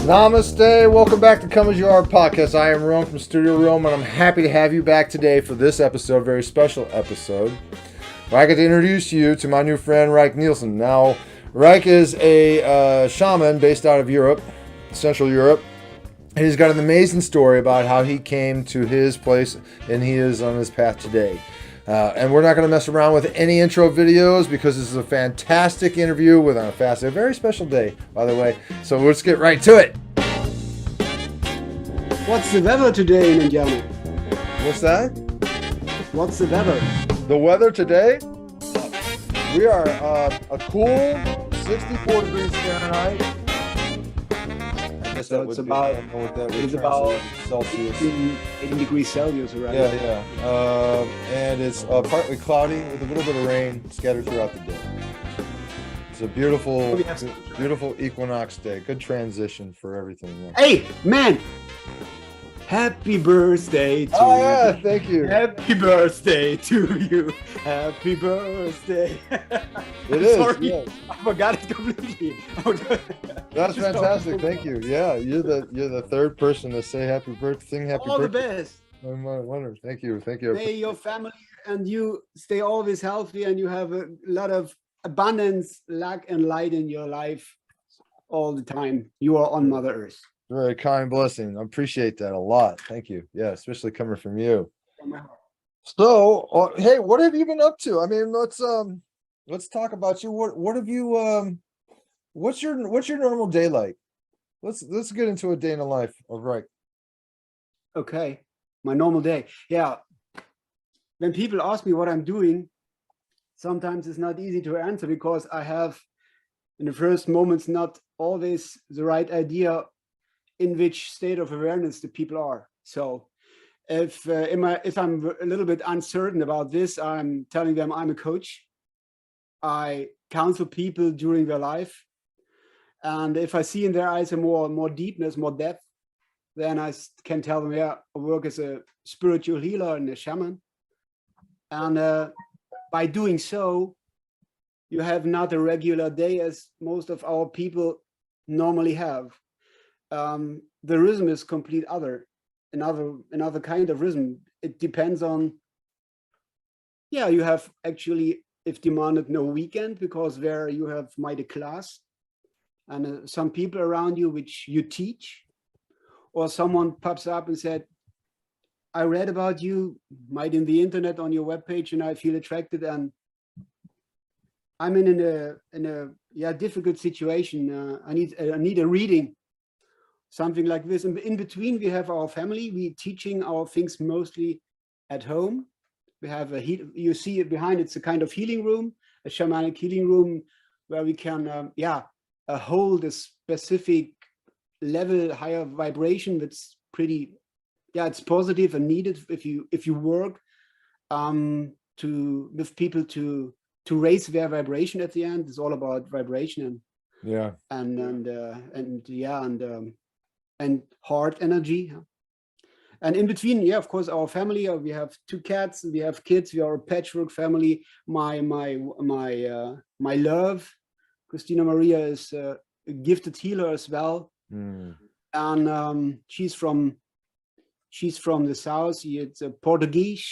Namaste, welcome back to Come As You Are podcast. I am Rome from Studio Rome, and I'm happy to have you back today for this episode, a very special episode, where I get to introduce you to my new friend, REIJK NILSON. Now, REIJK is a shaman based out of Europe, Central Europe, and he's got an amazing story about how he came to his place, and he is on his path today. And we're not going to mess around with any intro videos because this is a fantastic interview with a very special day, by the way. So let's get right to it. What's the weather today in Indiana? What's that? What's the weather? The weather today? We are a cool 64 degrees Fahrenheit. I guess So that it's would about- be, I don't know what that would it's translate about to Celsius. 18 degrees Celsius, right? Yeah. And it's partly cloudy with a little bit of rain scattered throughout the day. It's a beautiful, We have some- beautiful equinox day. Good transition for everything. Yeah. Hey, man! Happy birthday to Oh yeah, you. thank you. Happy birthday to you. Happy birthday. It is. Sorry, Yeah. I forgot it completely. That's fantastic. Thank you. Yeah, you're the third person to say happy birthday. Happy All the birthday. best. I'm wondering. Thank you. Thank you. May your family and you stay always healthy and you have a lot of abundance, luck, and light in your life all the time. You are on Mother Earth. Very kind blessing. I appreciate that a lot. Thank you. Yeah, especially coming from you. So, hey, what have you been up to? I mean, let's talk about you. What have you what's your normal day like? Let's get into a day in the life of REIJK. Okay, my normal day. Yeah. When people ask me what I'm doing, sometimes it's not easy to answer because I have, in the first moments, not always the right idea in which state of awareness the people are. So if I'm a little bit uncertain about this, I'm telling them I'm a coach. I counsel people during their life. And if I see in their eyes a more deepness, more depth, then I can tell them, yeah, I work as a spiritual healer and a shaman. And by doing so, you have not a regular day as most of our people normally have. The rhythm is complete another kind of rhythm. It depends on, yeah, you have actually, if demanded, no weekend because there you have might a class and some people around you which you teach, or someone pops up and said, I read about you, might in the internet on your webpage, and I feel attracted, and I'm in a difficult situation. I need a reading, something like this. And in between, we have our family. We teaching our things mostly at home. We have you see it behind. It's a kind of healing room, a shamanic healing room, where we can hold a specific level, higher vibration that's pretty. Yeah, it's positive and needed if you work with people to raise their vibration at the end. It's all about vibration and heart energy. And in between, yeah, of course, our family. We have 2 cats. We have kids. We are a patchwork family. My love, Christina Maria, is a gifted healer as well, and she's from the south. It's a Portuguese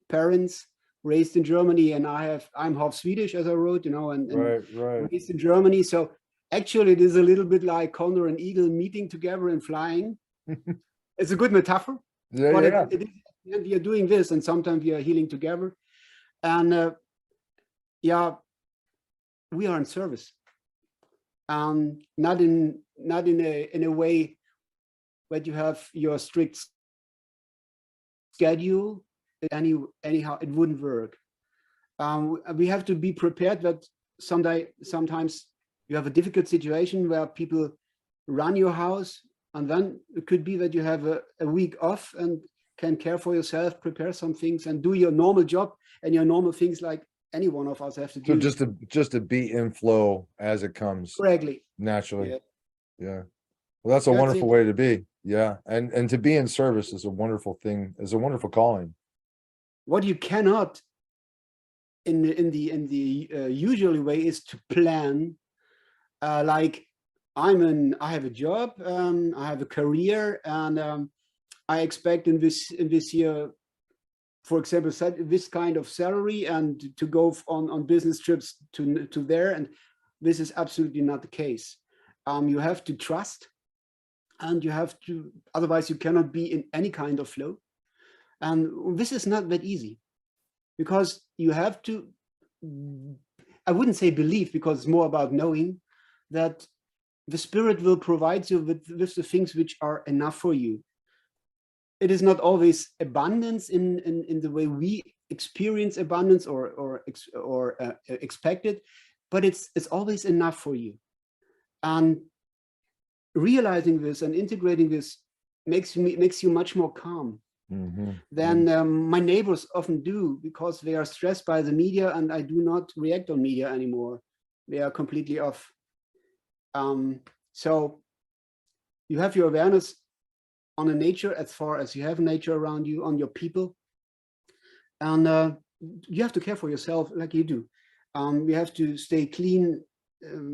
parents, raised in Germany, and I'm half Swedish, as I wrote, and Right. raised in Germany. So actually, it is a little bit like condor and eagle meeting together and flying. It's a good metaphor. Yeah, But yeah. it is, and we are doing this, and sometimes we are healing together, and we are in service, not in a way that you have your strict schedule. Anyhow, it wouldn't work. We have to be prepared that sometimes you have a difficult situation where people run your house, and then it could be that you have a week off and can care for yourself, prepare some things, and do your normal job and your normal things like any one of us have to do. So just to be in flow as it comes Correctly. naturally. Yeah. Yeah. Well, that's a That's wonderful it. way to be. Yeah. And to be in service is a wonderful thing, is a wonderful calling. What you cannot in the usual way is to plan like I have a job, I have a career, and I expect in this year, for example, this kind of salary and to go on business trips to there. And this is absolutely not the case. You have to trust, and you have to, otherwise you cannot be in any kind of flow. And this is not that easy, because you have to, I wouldn't say believe, because it's more about knowing that the spirit will provide you with the things which are enough for you. It is not always abundance in the way we experience abundance or expect it, but it's always enough for you. And realizing this and integrating this makes you much more calm than my neighbors often do, because they are stressed by the media, and I do not react on media anymore. They are completely off. So you have your awareness on the nature, as far as you have nature around you, on your people, and you have to care for yourself like you do. We have to stay clean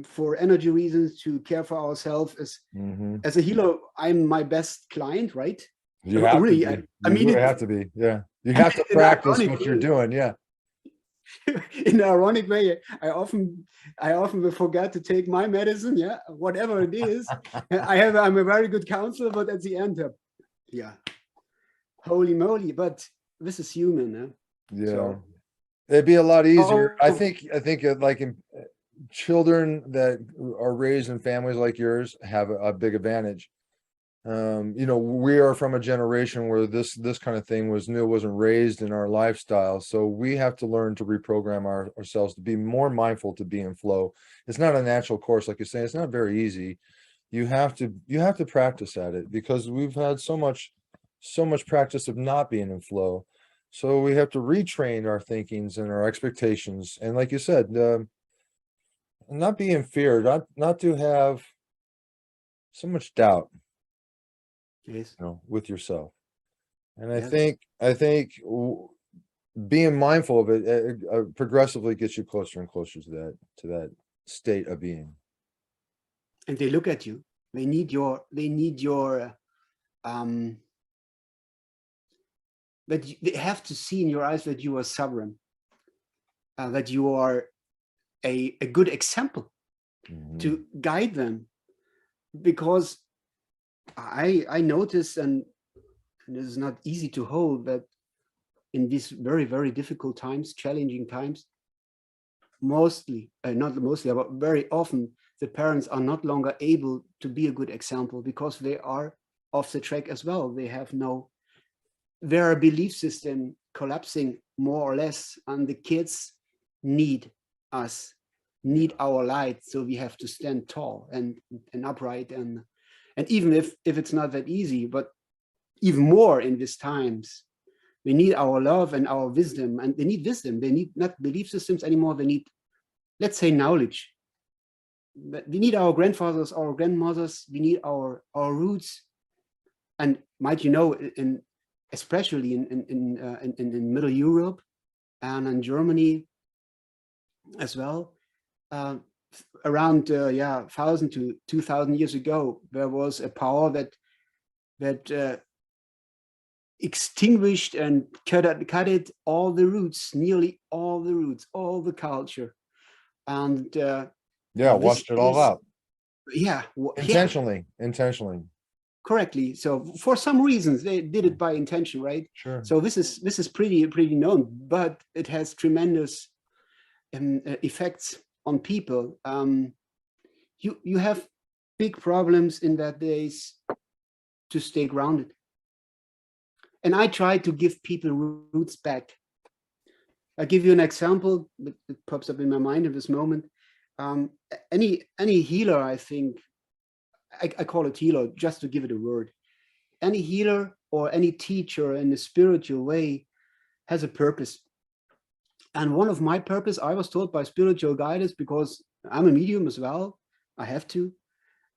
for energy reasons, to care for ourselves. As a healer, I'm my best client, right? You have really, to be. I mean, you have to be. Yeah, you have to practice what you're doing. Yeah. In an ironic way, I often will forget to take my medicine. Yeah, whatever it is, I'm a very good counselor, but at the end, yeah, holy moly! But this is human. Yeah, so, it'd be a lot easier. I think like children that are raised in families like yours have a big advantage. You know, we are from a generation where this kind of thing was new, wasn't raised in our lifestyle. So we have to learn to reprogram ourselves to be more mindful, to be in flow. It's not a natural course, like you're saying. It's not very easy. You have to practice at it, because we've had so much practice of not being in flow. So we have to retrain our thinkings and our expectations. And like you said, not be in fear, not to have so much doubt. yes, You know, with yourself. And I yes. think being mindful of it progressively gets you closer and closer to that state of being. And they look at you. They need your that they have to see in your eyes that you are sovereign, that you are a good example to guide them. Because I notice, and it is not easy to hold, that in these very, very difficult times, challenging times, not mostly, but very often, the parents are not longer able to be a good example, because they are off the track as well. They have their belief system collapsing more or less, and the kids need us, need our light. So we have to stand tall and upright, and even if it's not that easy, but even more in these times, we need our love and our wisdom. And they need wisdom. They need not belief systems anymore. They need, let's say, knowledge. But we need our grandfathers, our grandmothers. We need our roots. And might you know, especially in Middle Europe and in Germany as well, around 1,000 to 2,000 years ago, there was a power that extinguished and cut it all the roots, nearly all the roots, all the culture, and washed it all out. Intentionally. Correctly. So for some reasons they did it by intention, right? Sure. So this is pretty known, but it has tremendous effects on people. You have big problems in that days to stay grounded. And I try to give people roots back. I'll give you an example that pops up in my mind at this moment. Any healer, I think, I call it healer just to give it a word. Any healer or any teacher in a spiritual way has a purpose. And one of my purpose, I was taught by spiritual guides, because I'm a medium as well, I have to,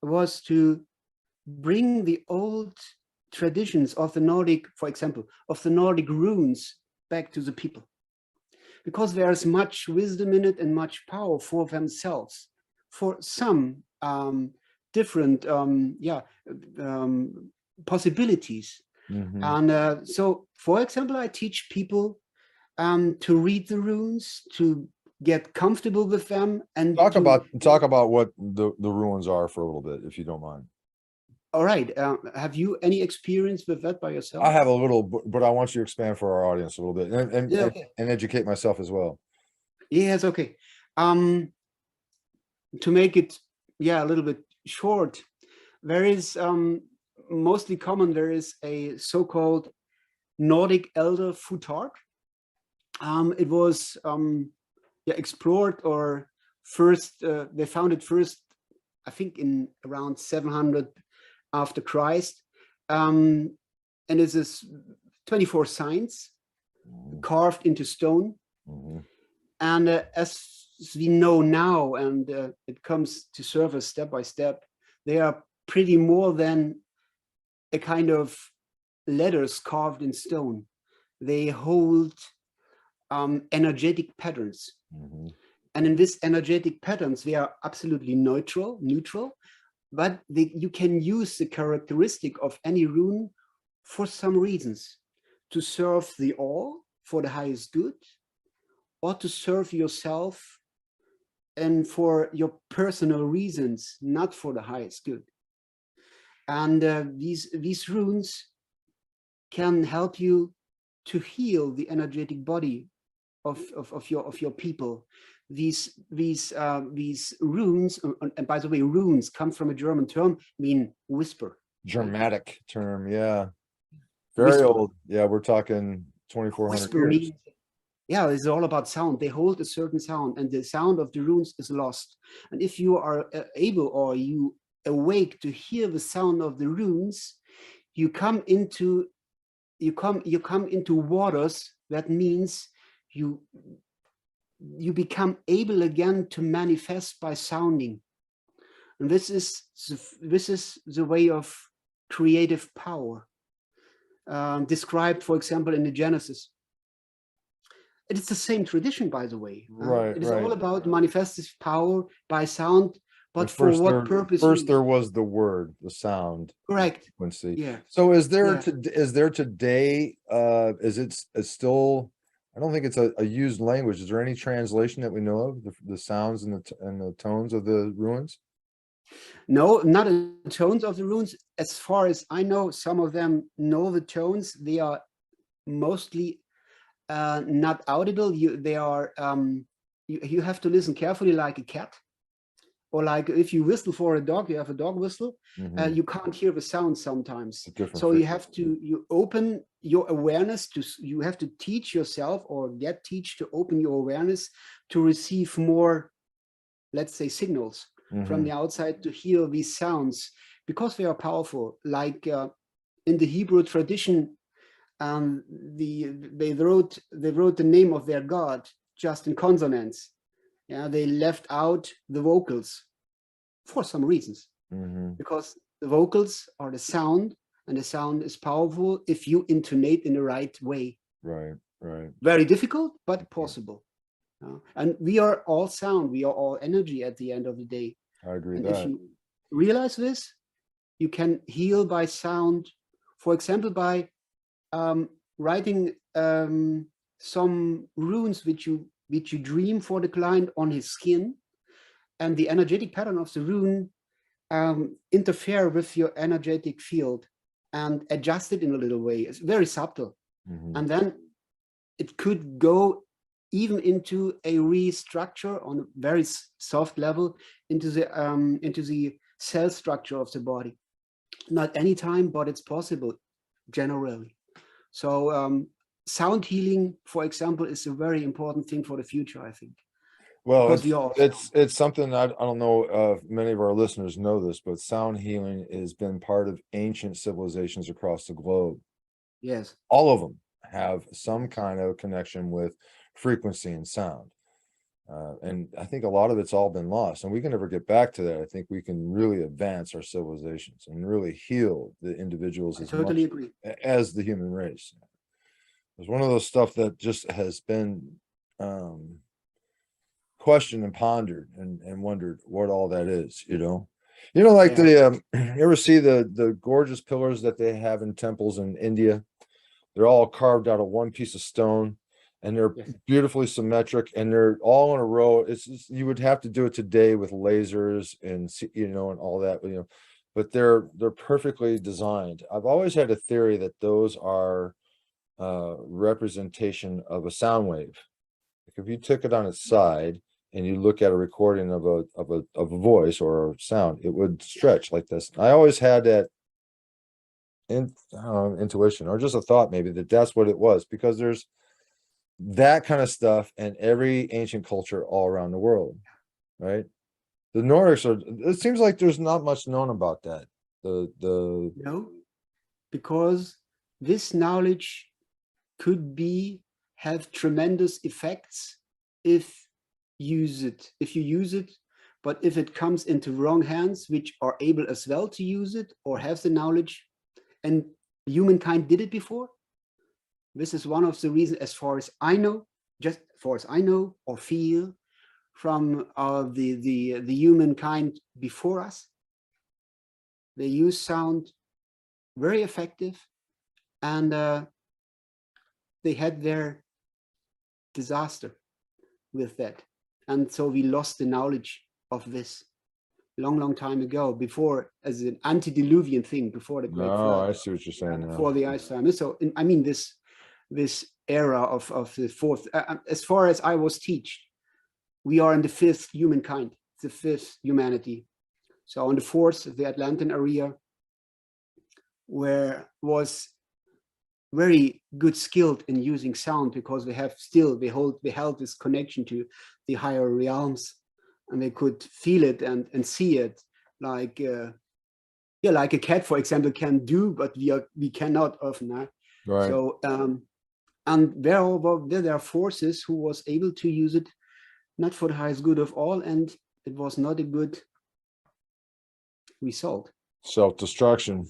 was to bring the old traditions of the Nordic, for example, of the Nordic runes back to the people. Because there's much wisdom in it and much power for themselves. For some different possibilities. And so, for example, I teach people to read the runes, to get comfortable with them, and talk about what the runes are for a little bit, if you don't mind. All right. Have you any experience with that by yourself? I have a little, but I want you to expand for our audience a little bit, and okay. and educate myself as well. Yes, okay. To make it a little bit short, there is mostly common, there is a so-called Nordic elder futhark. It was explored, or first they found it first, I think, in around 700 after Christ, and it's this 24 signs carved into stone. And as we know now, and it comes to surface step by step, they are pretty more than a kind of letters carved in stone. They hold energetic patterns. And in these energetic patterns, they are absolutely neutral, but you can use the characteristic of any rune for some reasons, to serve the all for the highest good, or to serve yourself and for your personal reasons, not for the highest good. And these runes can help you to heal the energetic body of your people. These runes, and by the way, runes come from a German term, mean whisper. Germanic term, yeah. Very whisper. Old. Yeah, we're talking 2,400 years. Yeah, it's all about sound. They hold a certain sound, and the sound of the runes is lost. And if you are able, or you awake to hear the sound of the runes, you come into waters. That means you become able again to manifest by sounding. And this is the way of creative power, described, for example, in the Genesis. It is the same tradition, by the way. Right. It is all about manifestive power by sound, but for what purpose? First, there was the word, the sound. Correct. Frequency. Yeah. So is there today? It's still? I don't think it's a used language. Is there any translation that we know of the sounds and the tones of the runes? No, not the tones of the runes. As far as I know, some of them know the tones. They are mostly not audible. They are you have to listen carefully, like a cat, or like if you whistle for a dog, you have a dog whistle. You can't hear the sound sometimes. So you have to open your awareness to. You have to teach yourself, or teach to open your awareness to receive more, let's say, signals from the outside, to hear these sounds, because they are powerful. Like in the Hebrew tradition, they wrote the name of their god just in consonants. Yeah, they left out the vocals for some reasons, because the vocals are the sound, and the sound is powerful if you intonate in the right way. Right. Very difficult, but possible. And we are all sound. We are all energy at the end of the day. I agree. And if you realize this, you can heal by sound. For example, by writing some runes which you dream for the client on his skin, and the energetic pattern of the rune interfere with your energetic field and adjust it in a little way. It's very subtle. And then it could go even into a restructure on a very soft level into the cell structure of the body. Not anytime, but it's possible generally. So sound healing, for example, is a very important thing for the future, I think. Well, it's something I don't know if many of our listeners know this, but sound healing has been part of ancient civilizations across the globe. Yes. All of them have some kind of connection with frequency and sound. And I think a lot of it's all been lost, and we can never get back to that. I think we can really advance our civilizations and really heal the individuals as much as the human race. It's one of those stuff that just has been questioned and pondered and wondered what all that is, You know, like Yeah. you ever see the gorgeous pillars that they have in temples in India? They're all carved out of one piece of stone, and they're Yes. beautifully symmetric, and they're all in a row. It's just, you would have to do it today with lasers and and all that, but they're perfectly designed. I've always had a theory that those are representation of a sound wave. Like if you took it on its side and you look at a recording of a voice or a sound, it would stretch like this. I always had that intuition, or just a thought maybe, that that's what it was, because there's that kind of stuff in every ancient culture all around the world, right? The Nordics are, it seems like there's not much known about that. The No, because this knowledge could be have tremendous effects if you use it, but if it comes into wrong hands, which are able as well to use it or have the knowledge, and humankind did it before. This is one of the reasons, as far as I know, just as far as I know or feel, from the humankind before us. They use sound very effective, and they had their disaster with that. And so we lost the knowledge of this long time ago, before, as an antediluvian thing, before the Great No, Flood, I see what you're saying now. before the ice time. So I mean this era of the fourth, as far as I was taught, we are in the fifth humankind, the fifth humanity. So on the fourth, the Atlantean area, where was very good skilled in using sound, because they held this connection to the higher realms, and they could feel it and see it, like like a cat, for example, can do, but we cannot often. Right. So and there are forces who was able to use it, not for the highest good of all, and it was not a good result. Self-destruction.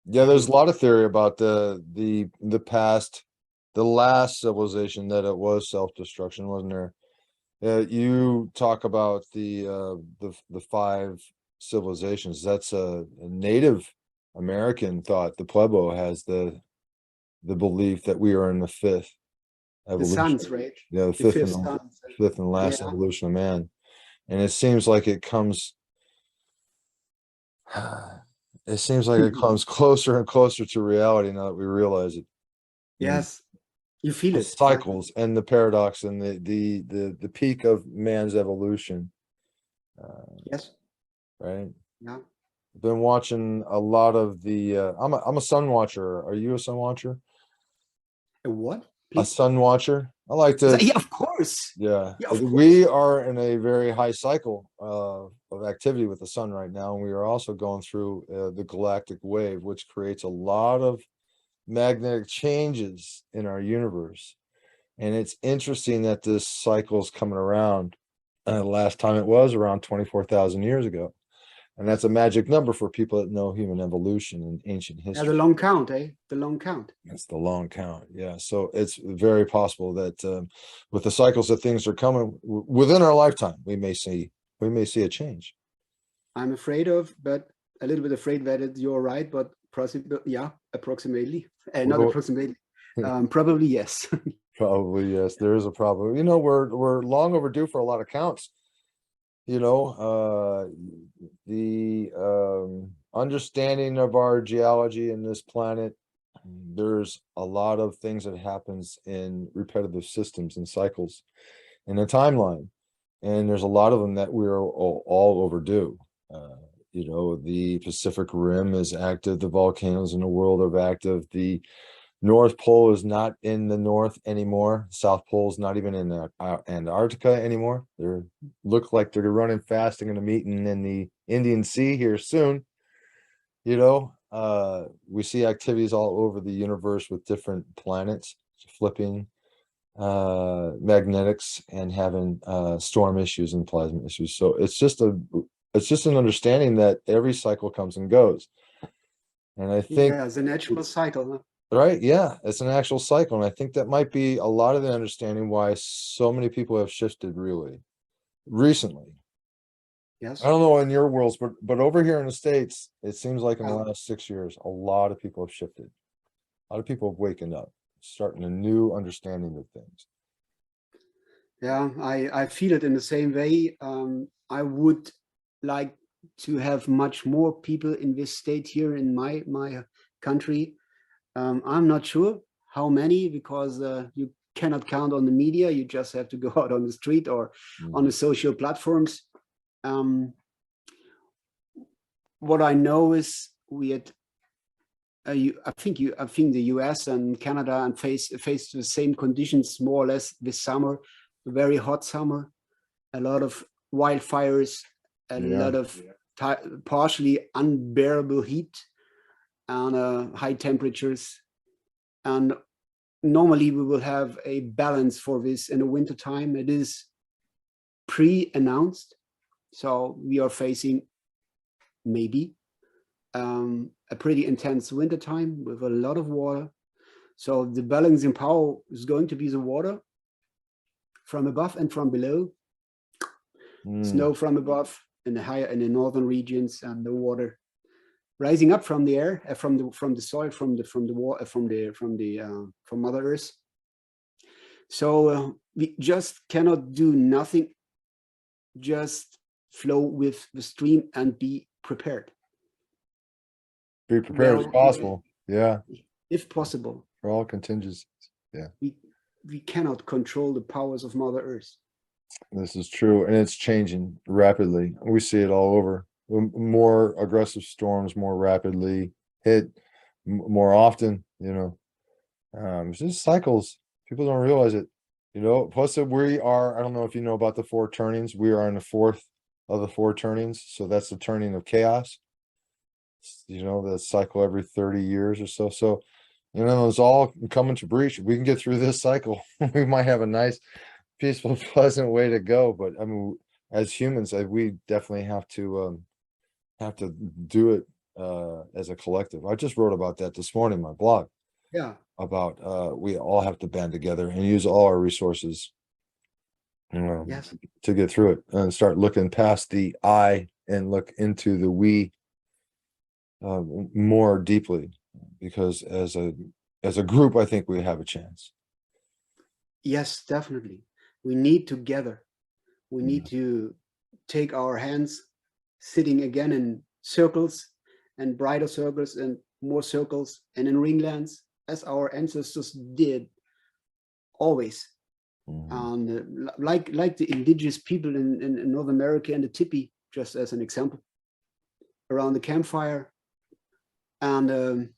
Yeah, there's a lot of theory about the past, the last civilization, that it was self-destruction, wasn't there? You talk about the five civilizations. That's a Native American thought. The Pueblo has the belief that we are in the fifth The evolution. suns, right? Yeah, the The fifth sun. fifth and last Yeah. evolution of man. And it seems like it comes closer and closer to reality now that we realize it. Yes, you feel The it. Yeah. cycles and the paradox and the peak of man's evolution. Yes. Right. Yeah. Been watching a lot of the I'm a sun watcher. Are you a sun watcher? A what? A Please. sun watcher. I like to, Yeah, of course. yeah. Yeah, of course. We are in a very high cycle of activity with the sun right now, and we are also going through the galactic wave, which creates a lot of magnetic changes in our universe. And it's interesting that this cycle is coming around. Last time it was around 24,000 years ago. And that's a magic number for people that know human evolution and ancient Yeah, history. the long count, eh? The long count. It's the long count. Yeah. So it's very possible that with the cycles that things are coming within our lifetime, we may see a change. I'm afraid of, but a little bit afraid that you're right, but yeah, approximately. Not Well, approximately. Probably yes. probably yes. There is a problem. We're long overdue for a lot of counts. The understanding of our geology in this planet, there's a lot of things that happens in repetitive systems and cycles in a timeline, and there's a lot of them that we're all overdue. The Pacific Rim is active, the volcanoes in the world are active, the North Pole is not in the north anymore. South Pole is not even in Antarctica anymore. They look like they're running fast and going to meet in the Indian Sea here soon. We see activities all over the universe with different planets flipping magnetics and having storm issues and plasma issues. So it's just an understanding that every cycle comes and goes. And I think, yeah, it's a natural cycle. Huh? right, yeah, it's an actual cycle, and I think that might be a lot of the understanding why so many people have shifted really recently. Yes. I don't know in your worlds, but over here in the States, it seems like in the Yeah. last 6 years, a lot of people have shifted. A lot of people have wakened up, starting a new understanding of things. Yeah, I feel it in the same way. I would like to have much more people in this state here in my country. I'm not sure how many, because you cannot count on the media. You just have to go out on the street or on the social platforms. What I know is we had, I think the US and Canada and face the same conditions more or less this summer, a very hot summer, a lot of wildfires, a lot of partially unbearable heat and high temperatures. And normally we will have a balance for this in the winter time. It is pre-announced, so we are facing maybe a pretty intense winter time with a lot of water. So the balancing power is going to be the water from above and from below, snow from above in the northern regions, and the water rising up from the air, from the soil, from Mother Earth. So we just cannot do nothing, just flow with the stream and be prepared. Be prepared as possible. Yeah. If possible. For all contingencies. Yeah. We cannot control the powers of Mother Earth. This is true, and it's changing rapidly. We see it all over. More aggressive storms, more rapidly hit, more often. It's just cycles. People don't realize it. Plus we are. I don't know if you know about the 4 turnings. We are in the 4th of the 4 turnings, so that's the turning of chaos. The cycle every 30 years or so. So, it's all coming to breach. We can get through this cycle. We might have a nice, peaceful, pleasant way to go. But I mean, as humans, we definitely have to do it as a collective. I just wrote about that this morning in my blog. Yeah. About we all have to band together and use all our resources, yes, to get through it and start looking past the I and look into the we more deeply, because as a group, I think we have a chance. Yes, definitely. We need to gather. We need to take our hands, sitting again in circles and brighter circles and more circles and in ringlands, as our ancestors did always. And like the indigenous people in North America and the Tipi, just as an example, around the campfire, and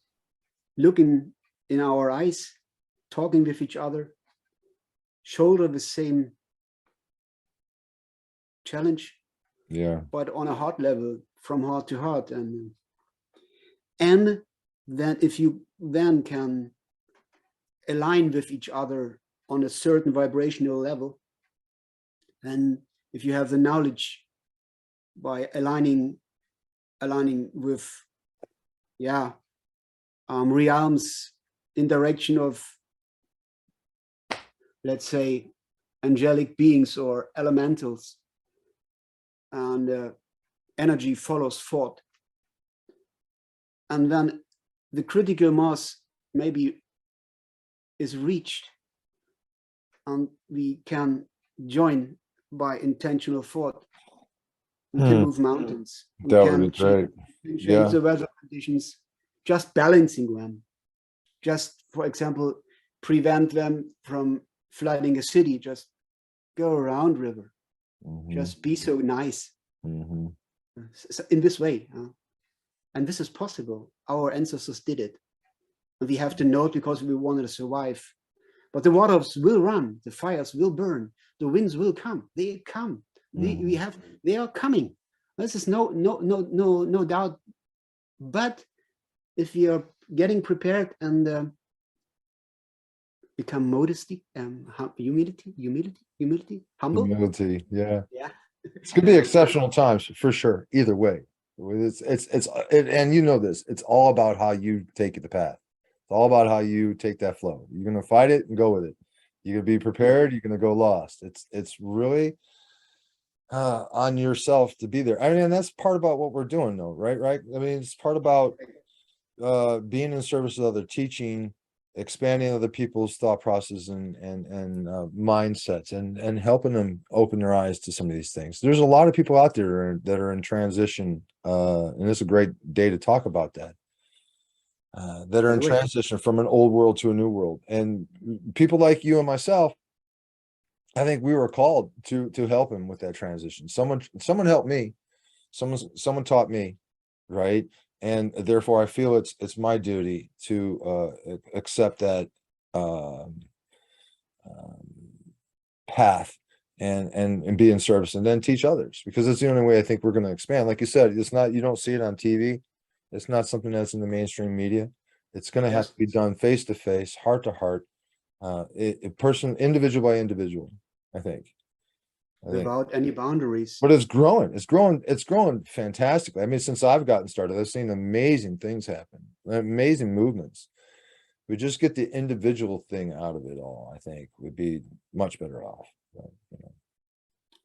looking in our eyes, talking with each other, shoulder the same challenge, but on a heart level, from heart to heart. And then if you then can align with each other on a certain vibrational level, and if you have the knowledge by aligning with realms in direction of, let's say, angelic beings or elementals, and energy follows thought, and then the critical mass maybe is reached, and we can join by intentional thought. We can move mountains. We can change the weather conditions, just balancing them. Just, for example, prevent them from flooding a city. Just go around river. Just be so nice. So in this way. And this is possible. Our ancestors did it. And we have to know it because we wanted to survive. But the waters will run. The fires will burn. The winds will come. They come. They are coming. This is no doubt. But if we are getting prepared and become modesty, humility, humble. Humility, yeah. It's gonna be exceptional times for sure. Either way, it's and this. It's all about how you take the path. It's all about how you take that flow. You're gonna fight it and go with it. You're gonna be prepared. You're gonna go lost. It's really on yourself to be there. I mean, and that's part about what we're doing though, right? Right. I mean, it's part about being in service of other, teaching, expanding other people's thought process and mindsets, and helping them open their eyes to some of these things. There's a lot of people out there that are in transition, and it's a great day to talk about that. That are in transition from an old world to a new world, and people like you and myself, I think we were called to help him with that transition. Someone helped me, someone taught me, right? And therefore I feel it's my duty to accept that path and be in service, and then teach others, because it's the only way I think we're going to expand. Like you said, it's not, you don't see it on TV. It's not something that's in the mainstream media. It's going to have to be done face to face, heart to heart, individual by individual, I think. Without any boundaries. But it's growing fantastically. I mean, since I've gotten started, I've seen amazing things happen, amazing movements. We just get the individual thing out of it all, I think we'd be much better off. But, you know.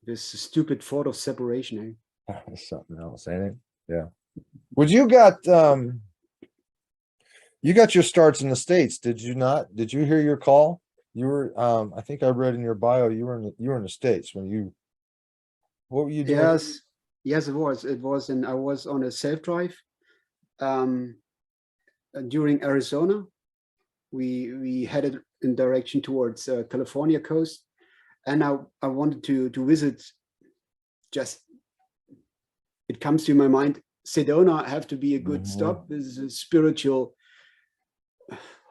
This stupid thought of separation, eh? Something else, ain't it? Yeah. Would you got your starts in the States, did you not? Did you hear your call? You were I think I read in your bio you were in the States when you, what were you doing? Yes, it was, and I was on a self drive during Arizona. We headed in direction towards California coast, and I wanted to visit. Just, it comes to my mind, Sedona have to be a good stop. This is a spiritual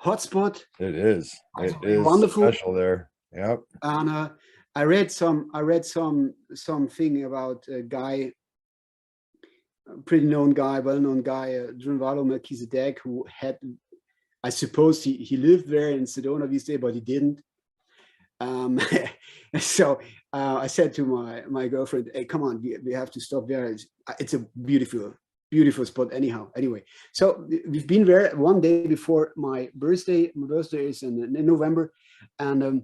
hotspot. It is wonderful, special there. Yep. And I read something about a guy, a pretty known guy, well-known guy, Junvalo Melchizedek, who had, I suppose he lived there in Sedona these days, but he didn't. So I said to my girlfriend, "Hey, come on, we have to stop there. It's a beautiful spot anyhow." Anyway, so we've been there one day before my birthday. My birthday is in November, and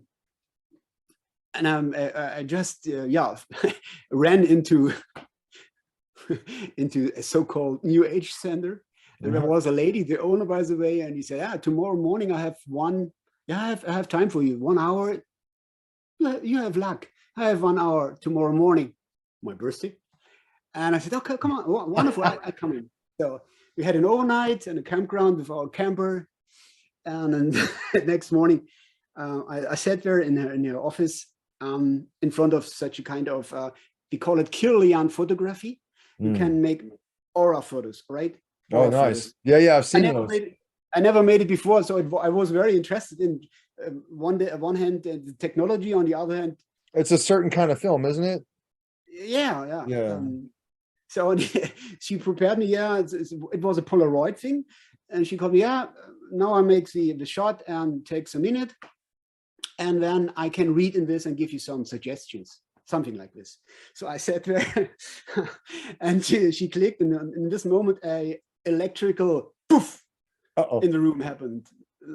I just ran into a so-called New Age center. And there was a lady, the owner, by the way, and he said, tomorrow morning I have time for you, 1 hour. You have luck. I have 1 hour tomorrow morning, my birthday. And I said, okay, come on, wonderful, I come in. So we had an overnight and a campground with our camper. And then the next morning, I sat there in her office in front of such a kind of, we call it Kirlian photography. You can make aura photos, right? Oh, nice. Yeah, I've seen those. I never made it before, so I was very interested in one hand the technology, on the other hand, it's a certain kind of film, isn't it? Yeah. So she prepared me. It was a Polaroid thing, and she called me. Now I make the shot and takes a minute, and then I can read in this and give you some suggestions, something like this. So I sat there, and she clicked, and in this moment, a electrical poof in the room happened,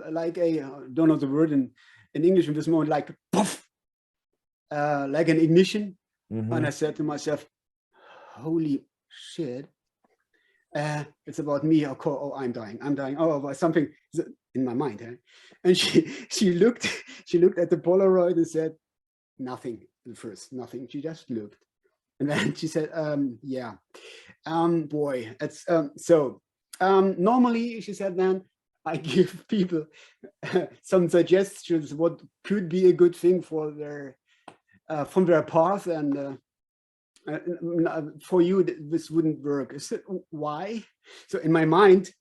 like don't know the word in English in this moment, like poof, like an ignition. And I said to myself, holy shit, it's about me. Oh, I'm dying. Oh, something in my mind. And she looked at the Polaroid and said nothing at first, nothing. She just looked, and then she said, boy, it's normally, she said, then I give people some suggestions what could be a good thing for their from their path, and for you this wouldn't work. I said, why? So in my mind,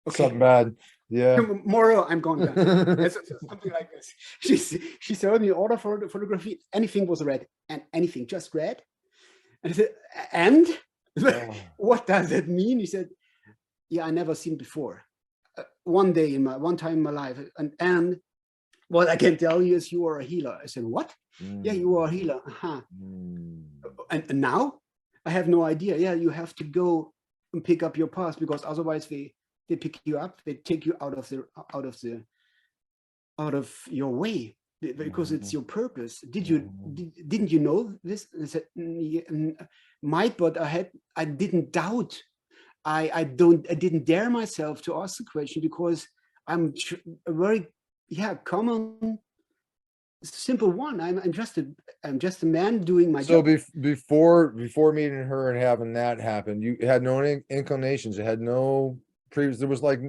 okay, something bad. Yeah. Tomorrow I'm going down. Something like this. She showed me order for the photography. Anything was red, and anything just red. And I said, and what does that mean? He said, yeah, I never seen before. One time in my life, and what I can tell you is you are a healer. I said, what? Yeah, you are a healer. And now I have no idea. Yeah, you have to go and pick up your past, because otherwise they pick you up, they take you out of your way. because it's your purpose. Mhm. Didn't you know this? I said, might, but I didn't doubt. I didn't dare myself to ask the question because I'm a very common simple one. I'm just a man doing my So job. before meeting her and having that happen, you had no inclinations. You had no previous. There was like,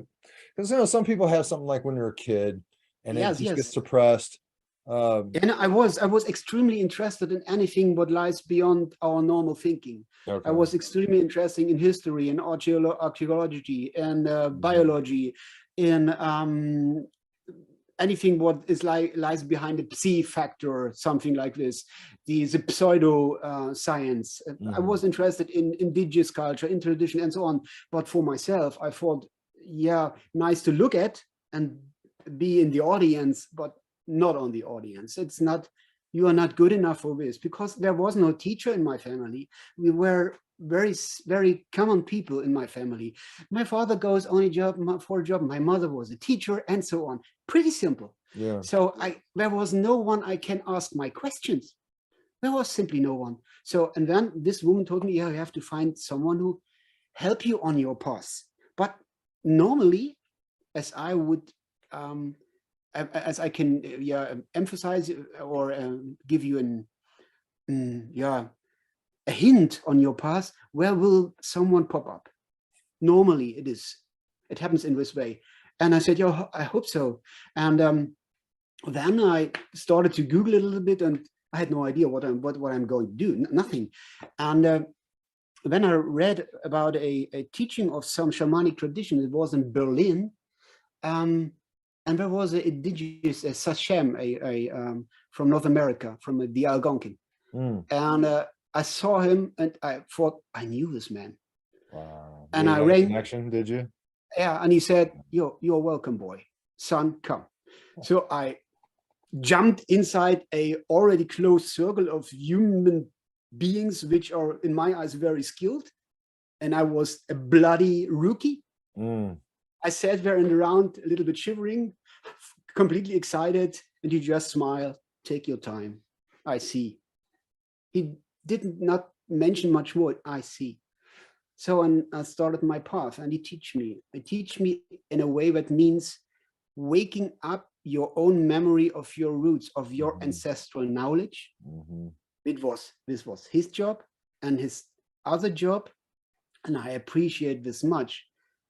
because some people have something like when they're a kid, and it Yes, just gets yes. suppressed. And I was extremely interested in anything what lies beyond our normal thinking. I Okay. was extremely interested in history and archaeology and Mhm. biology, in anything what is lies behind the psi factor or something like this, the pseudo science. I Mhm. was interested in indigenous culture, in tradition, and so on. But for myself, I thought, yeah, nice to look at and be in the audience, but not on the audience. It's not, you are not good enough for this, because there was no teacher in my family. We were very common people in my family. My father goes on a job for a job. My mother was a teacher, and so on. Pretty simple. Yeah. So there was no one I can ask my questions. There was simply no one. So, and then this woman told me, yeah, you have to find someone who help you on your path. But normally, as I would as I can emphasize or give you a hint on your path, where will someone pop up? Normally it happens in this way. And I said, yeah, I hope so. And then I started to Google it a little bit, and I had no idea what I'm going to do, nothing. And then I read about a teaching of some shamanic tradition. It was in Berlin. And there was an indigenous Sachem, from North America, from the Algonquin. Mm. And I saw him, and I thought I knew this man. Wow. And You I had a rang, connection, did you? yeah, and he said, you're welcome, boy. Son, come. So I jumped inside a already closed circle of human beings, which are, in my eyes, very skilled. And I was a bloody rookie. Mm. I sat there in the round, a little bit shivering, completely excited, and he just smiled. Take your time. I see. He did not mention much more. I see. So I started my path, and he teach me. He teach me in a way that means waking up your own memory of your roots, of your Mhm. ancestral knowledge. Mhm. This was his job, and his other job, and I appreciate this much.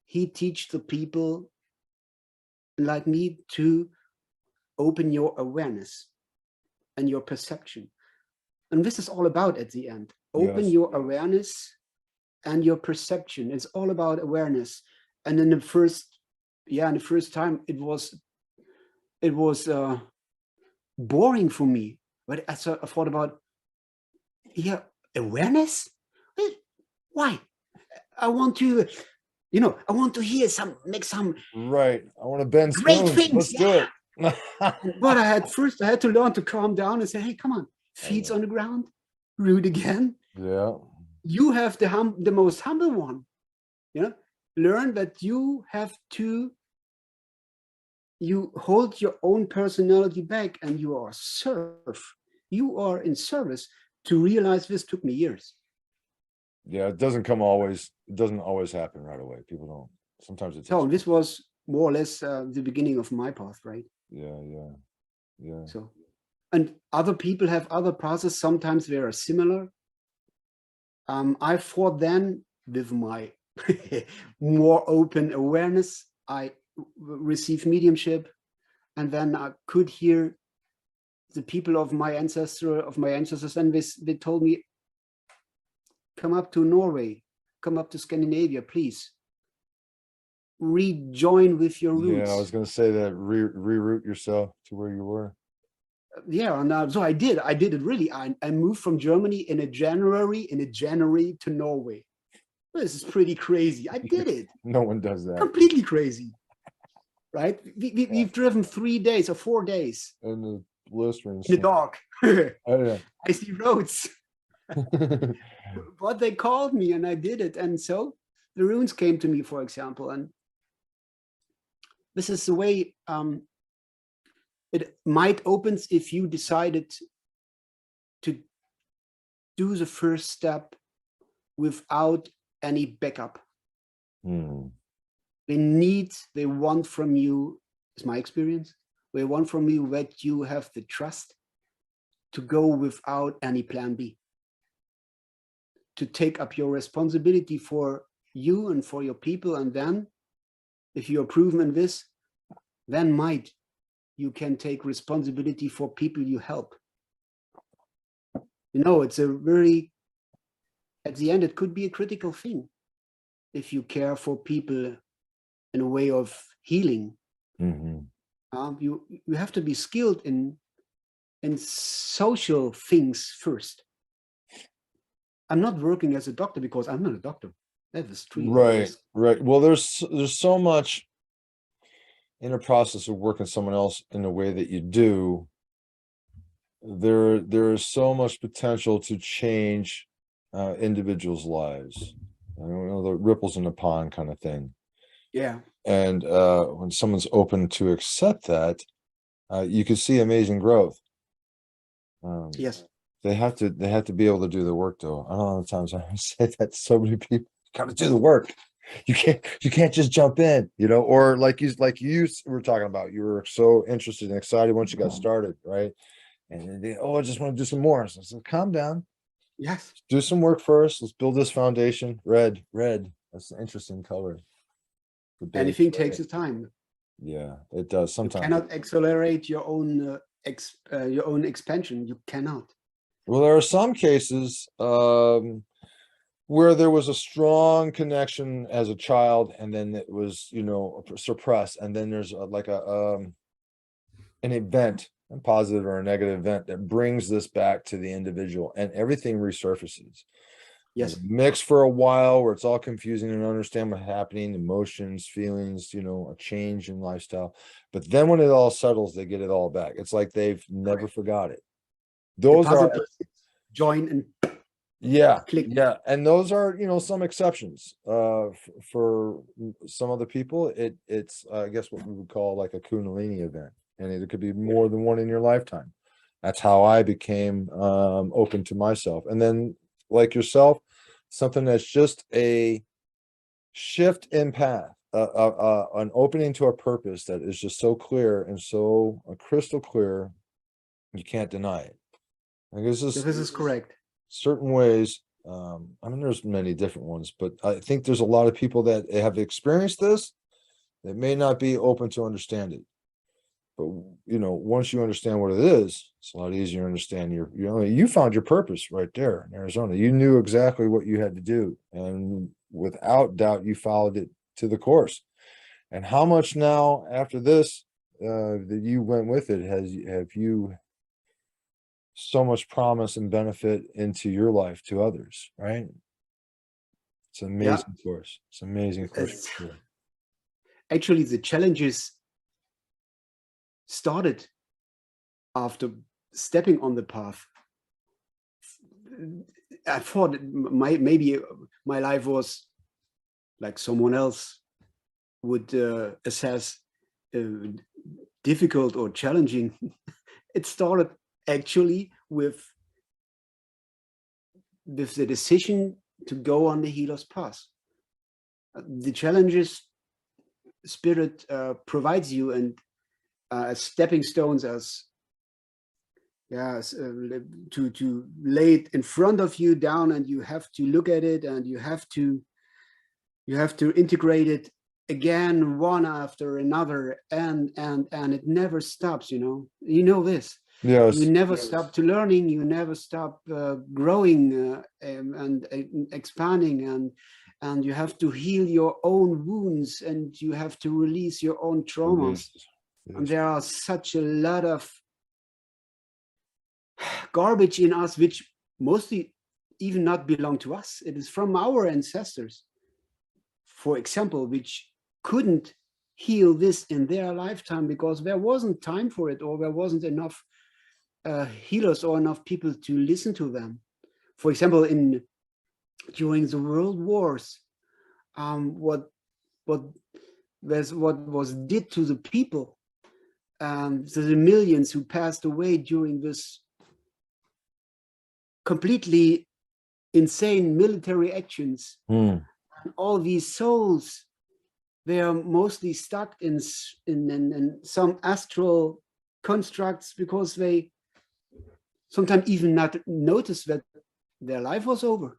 He teach the people like me to open your awareness and your perception. And this is all about at the end. Open Yes. your awareness and your perception. It's all about awareness. And in the first time, it was boring for me. But I thought about, awareness? Why? I want to, I want to hear make some Right. I want to bend great spoons. things. Let's do it. But I had to learn to calm down and say, hey, come on, feet on the ground, root again. Yeah. You have the most humble one. Learn that you hold your own personality back, and you are you are in service. To realize this took me years. Yeah. It doesn't always happen right away. People don't. Sometimes it takes. So this was more or less the beginning of my path, right? Yeah. Yeah. Yeah. So, and other people have other paths. Sometimes they are similar. I thought then, with my more open awareness, I received mediumship, and then I could hear the people of my ancestors, and they told me, come up to Norway, come up to Scandinavia, please. Rejoin with your Yeah. I roots. was going to say that reroute yourself to where you were. Yeah, and so I did it really. I moved from Germany in a January to Norway. This is pretty crazy. I did it. No one does that. Completely crazy, right? Yeah. We've driven 3 days or 4 days And the blistering. in the dark. Oh yeah. Icy roads. But they called me, and I did it. And so the runes came to me, for example. And this is the way it might opens if you decided to do the first step without any backup. They want from you, is my experience, they want from you that you have the trust to go without any plan B, to take up your responsibility for you and for your people. And then if you're proven in this, then you can take responsibility for people you help. You know, it's a very, at the end, it could be a critical thing if you care for people in a way of healing. You have to be skilled in social things first. I'm not working as a doctor because I'm not a doctor. That is true. Right. Well, there's so much in the process of working someone else in the way that you do. There is so much potential to change individuals' lives. I don't know, the ripples in the pond kind of thing. Yeah. And when someone's open to accept that, you can see amazing growth. Yes. They have to be able to do the work, though. I don't know how many times I say that to so many people. You got to do the work. You can't just jump in, you know. Or like you were talking about, you were so interested and excited once you got started, right? And then I just want to do some more. So I said, calm down. Yes. Do some work first. Let's build this foundation. Red. That's an interesting color. Anything takes its time. Yeah, it does. Sometimes you cannot accelerate your own expansion. You cannot. Well, there are some cases where there was a strong connection as a child, and then it was, suppressed, and then there's an event, a positive or a negative event, that brings this back to the individual, and everything resurfaces. Yes. Mix for a while where it's all confusing and understand what's happening, emotions, feelings, a change in lifestyle. But then when it all settles, they get it all back. It's like they've never forgot it. Those are join and click. Yeah. And those are, some exceptions. For some other people, it's I guess what we would call like a Kundalini event. And it could be more than one in your lifetime. That's how I became open to myself. And then, like yourself, something that's just a shift in path, an opening to a purpose that is just so clear and so crystal clear, you can't deny it. I guess this is correct. Certain ways, there's many different ones, but I think there's a lot of people that have experienced this that may not be open to understand it. But once you understand what it is, it's a lot easier to understand you found your purpose right there in Arizona. You knew exactly what you had to do, and without doubt you followed it to the course. And how much now after this that you went with it have you so much promise and benefit into your life to others, right? It's an amazing course. It's an amazing course. Actually, the challenges started after stepping on the path. I thought maybe my life was like someone else would assess difficult or challenging. It started actually with the decision to go on the healer's path. The challenges Spirit provides you, and as stepping stones, to lay it in front of you down, and you have to look at it, and you have to integrate it again, one after another, and it never stops. This. Yes. You never stop to learning. You never stop growing and expanding, and you have to heal your own wounds, and you have to release your own traumas. Yes. And there are such a lot of garbage in us, which mostly even not belong to us. It is from our ancestors, for example, which couldn't heal this in their lifetime because there wasn't time for it, or there wasn't enough healers or enough people to listen to them. For example, during the world wars, what was did to the people So the millions who passed away during this completely insane military actions, all these souls, they are mostly stuck in some astral constructs because they sometimes even not notice that their life was over.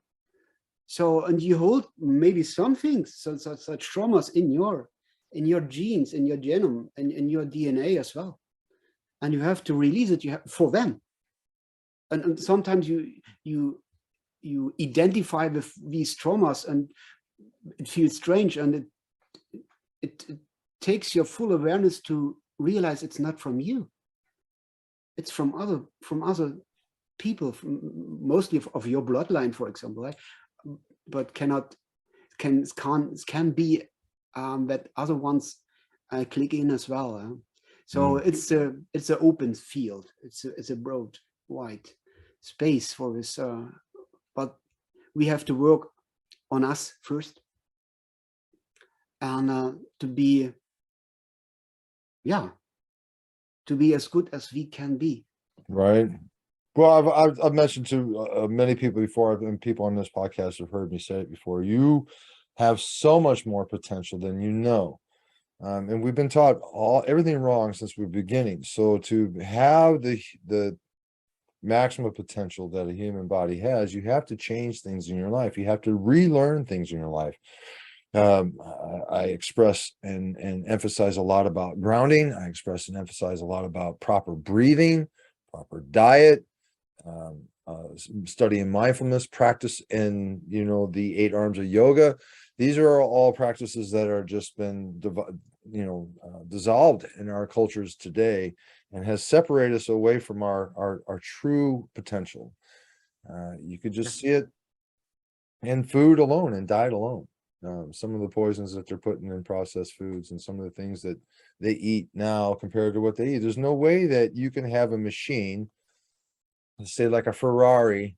So, and you hold maybe some things, such traumas in your genes, in your genome, and in your DNA as well. And you have to release it for them. And sometimes you identify with these traumas, and it feels strange, and it takes your full awareness to realize it's not from you. It's from other people, mostly of your bloodline, for example, right? But can be that other ones click in as well. So it's an open field. It's a broad, wide space for this. But we have to work on us first, and to be as good as we can be. Right. Well, I've mentioned to many people before, and people on this podcast have heard me say it before. You have so much more potential than you know, and we've been taught everything wrong since the beginning. So to have the maximum potential that a human body has, you have to change things in your life. You have to relearn things in your life. I express and emphasize a lot about grounding. I express and emphasize a lot about proper breathing, proper diet, studying mindfulness, practice in, the 8 arms of yoga. These are all practices that are just been, dissolved in our cultures today, and has separated us away from our true potential. You could just see it in food alone and diet alone. Some of the poisons that they're putting in processed foods, and some of the things that they eat now compared to what they eat. There's no way that you can have a machine, say like a Ferrari,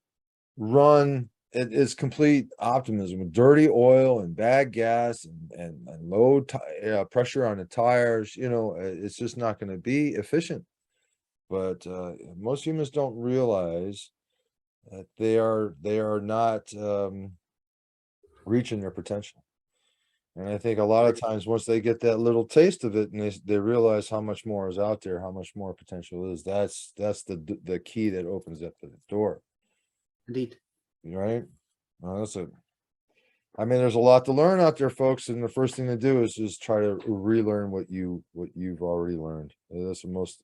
run it is complete optimism with dirty oil and bad gas and low pressure on the tires. It's just not going to be efficient. But most humans don't realize that they are not reaching their potential. And I think a lot of times, once they get that little taste of it, and they realize how much more is out there, how much more potential is, that's the key that opens up the door. Indeed. Right? Well, that's it. I mean, there's a lot to learn out there, folks, and the first thing to do is just try to relearn what you've already learned. That's the most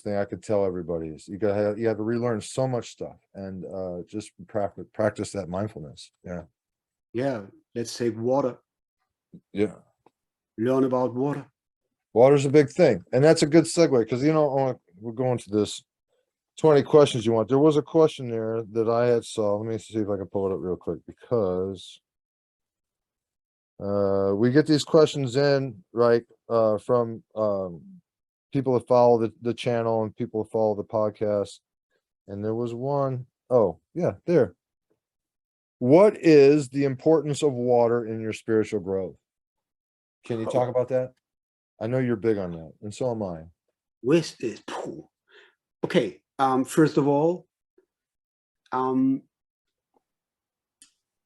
thing I could tell everybody is you have to relearn so much stuff, and just practice that mindfulness. Yeah, let's say water. Yeah, learn about water. Water's a big thing, and that's a good segue, because we're going to this 20 questions you want. There was a question there that I had saw. Let me see if I can pull it up real quick, because we get these questions in, right, from people that follow the channel and people that follow the podcast. And there was one. Oh, yeah, there. What is the importance of water in your spiritual growth? Can you talk about that? I know you're big on that, and so am I. Okay. First of all,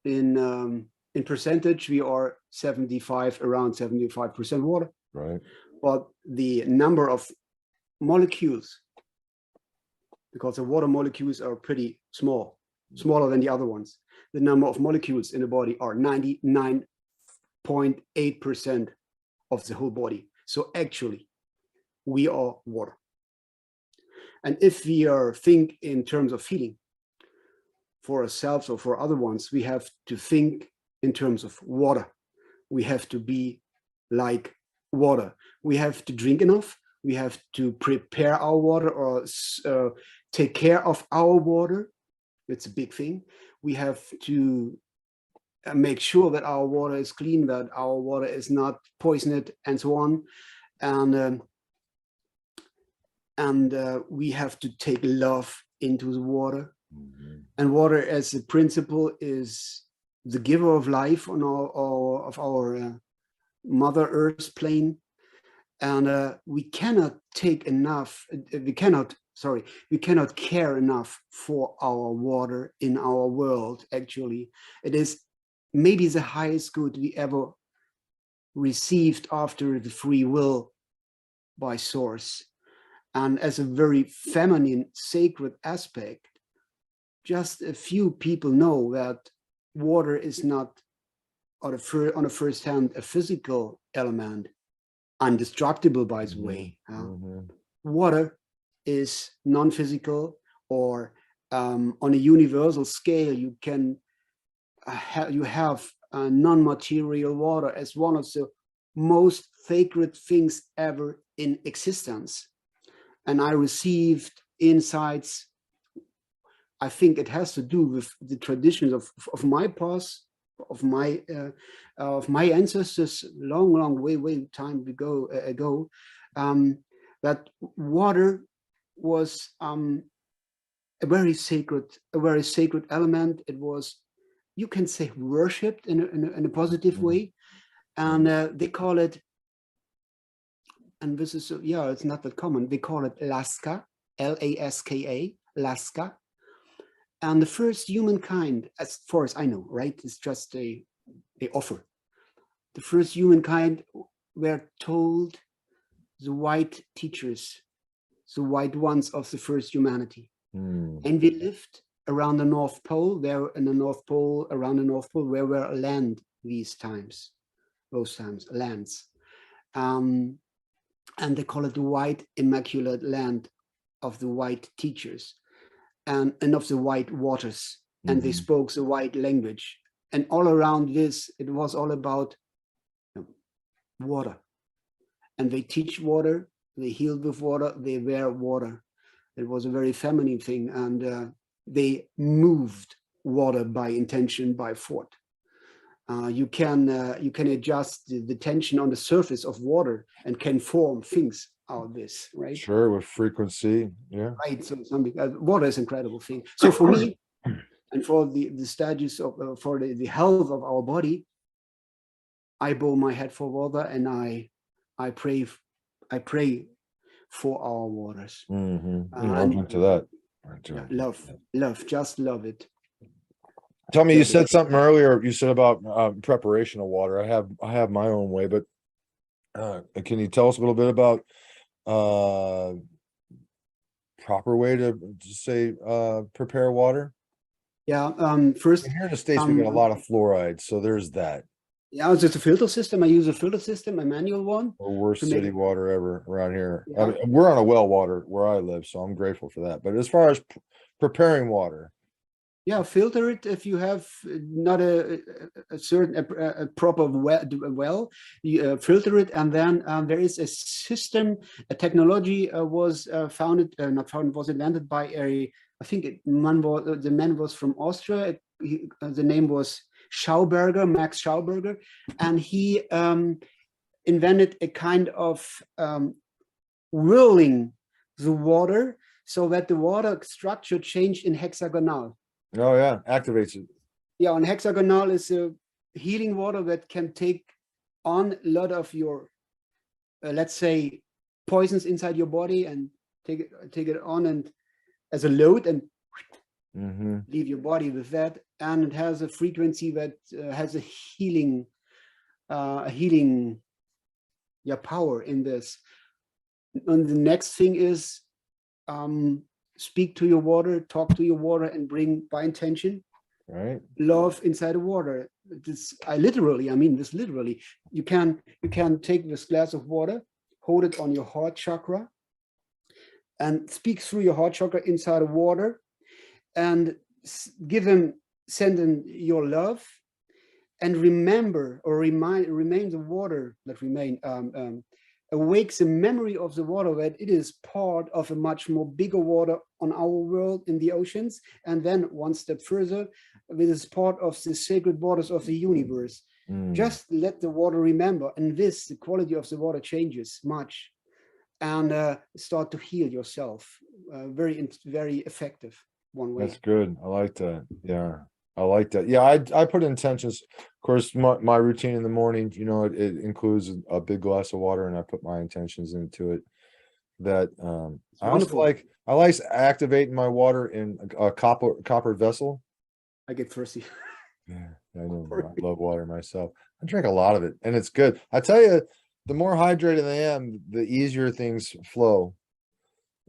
in percentage, we are around 75% water. Right. But the number of molecules, because the water molecules are pretty small, smaller than the other ones. The number of molecules in the body are 99.8% of the whole body. So actually, we are water. And if we think in terms of healing for ourselves or for other ones, we have to think in terms of water. We have to be like water. We have to drink enough. We have to prepare our water, or take care of our water. It's a big thing. We have to make sure that our water is clean, that our water is not poisoned, and so on. And we have to take love into the water. Mm-hmm. And water, as a principle, is the giver of life on our Mother Earth plane. And we cannot take enough, we cannot care enough for our water in our world. Actually, it is maybe the highest good we ever received after the free will by source. And as a very feminine, sacred aspect, just a few people know that water is not on a first hand a physical element, indestructible, by the way. Water is non-physical, or on a universal scale, you can have non-material water as one of the most sacred things ever in existence. And I received insights. I think it has to do with the traditions of my past, of my ancestors, long way time ago, that water was a very sacred element. It was, you can say, worshipped in a positive way, and they call it, and this is, it's not that common, they call it laska, Laska, laska. And the first humankind, as far as I know, right, is just a offer. The first humankind were told, the white teachers, the white ones of the first humanity. And we lived around the North Pole, around the North Pole, where were land those times, lands. And they call it the white immaculate land of the white teachers. And of the white waters, and they spoke the white language. And all around this, it was all about water. And they teach water, they healed with water, they wear water. It was a very feminine thing, and they moved water by intention, by thought. You can adjust the tension on the surface of water and can form things out of this, right? Sure, with frequency, yeah. Right. So something, water is an incredible thing. So for me, and for the status of for the health of our body, I bow my head for water, and I pray for our waters. I'm into that. Just love it. Tell me, you said something earlier. You said about preparation of water. I have my own way, but can you tell us a little bit about proper way to say prepare water? Yeah. First, here in the States, we got a lot of fluoride, so there's that. Yeah, it's just a filter system. I use a filter system, a manual one. The worst city water ever around here. Yeah. I mean, we're on a well water where I live, so I'm grateful for that. But as far as preparing water, yeah, filter it if you have not a proper well. You filter it, and then there is a system, a technology was was invented by I think the man was from Austria. The name was Max Schauberger, and he invented a kind of whirling the water so that the water structure changed in hexagonal. Oh yeah, activates it. Yeah, on hexagonal is a healing water that can take on a lot of your, let's say, poisons inside your body and take it on and as a load and leave your body with that. And it has a frequency that has a healing power in this. And the next thing is speak to your water, talk to your water, and bring by intention, right, love inside the water. I mean this literally. You can take this glass of water, hold it on your heart chakra, and speak through your heart chakra inside the water, and send in your love, and remember or remain the water that awakes the memory of the water that it is part of a much more bigger water on our world in the oceans, and then one step further, it is part of the sacred waters of the universe. Just let the water remember, and the quality of the water changes much, and start to heal yourself. Very effective one way. That's good. I like that. Yeah. I like that. Yeah, I put intentions. Of course, my routine in the morning, it includes a big glass of water, and I put my intentions into it. That It's I also wonderful. I like activating my water in a copper vessel. I get thirsty. Yeah, I know. I love water myself. I drink a lot of it, and it's good. I tell you, the more hydrated I am, the easier things flow.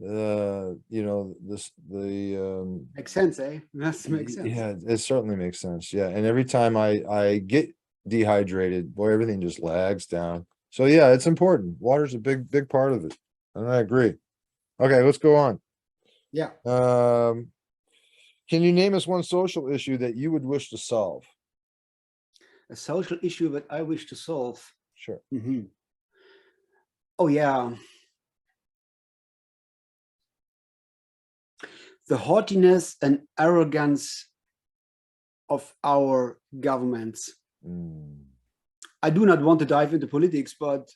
This the Makes sense, eh? That makes sense. yeah, it certainly makes sense. Yeah, and every time I get dehydrated, boy, everything just lags down. So yeah, it's important. Water's a big part of it, and I agree. Okay, let's go on. Yeah. Can you name us one social issue that you would wish to solve? A social issue that I wish to solve. Sure. Oh yeah. The haughtiness and arrogance of our governments. I do not want to dive into politics, but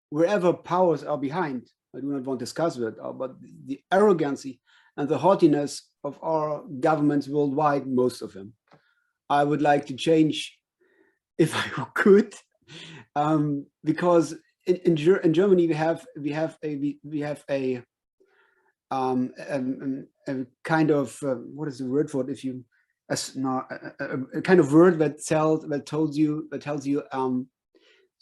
wherever powers are behind, I do not want to discuss it, but the arrogancy and the haughtiness of our governments worldwide, most of them, I would like to change if I could, because in Germany we have a kind of what is the word for it? If you a kind of word that tells you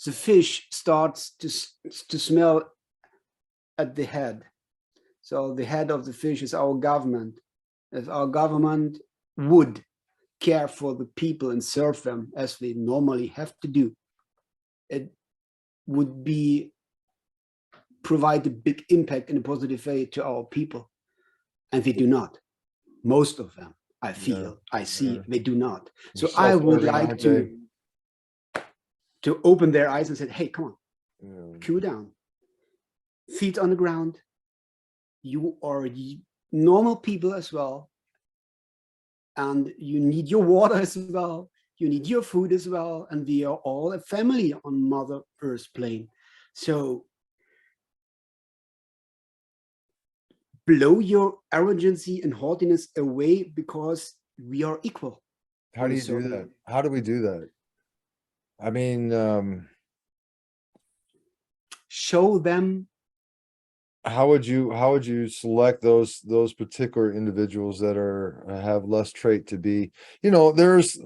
the fish starts to smell at the head. So the head of the fish is our government. If our government would care for the people and serve them as we normally have to do, it would provide a big impact in a positive way to our people. And they do not. Most of them, I feel, I see, they do not. So I would like to open their eyes and say, hey, come on, cool down. Feet on the ground. You are normal people as well. And you need your water as well. You need your food as well. And we are all a family on Mother Earth's plane. So blow your arrogancy and haughtiness away, because we are equal. How do you do that? How do we do that? I mean, show them. How would you select those particular individuals that have less trait to be? There's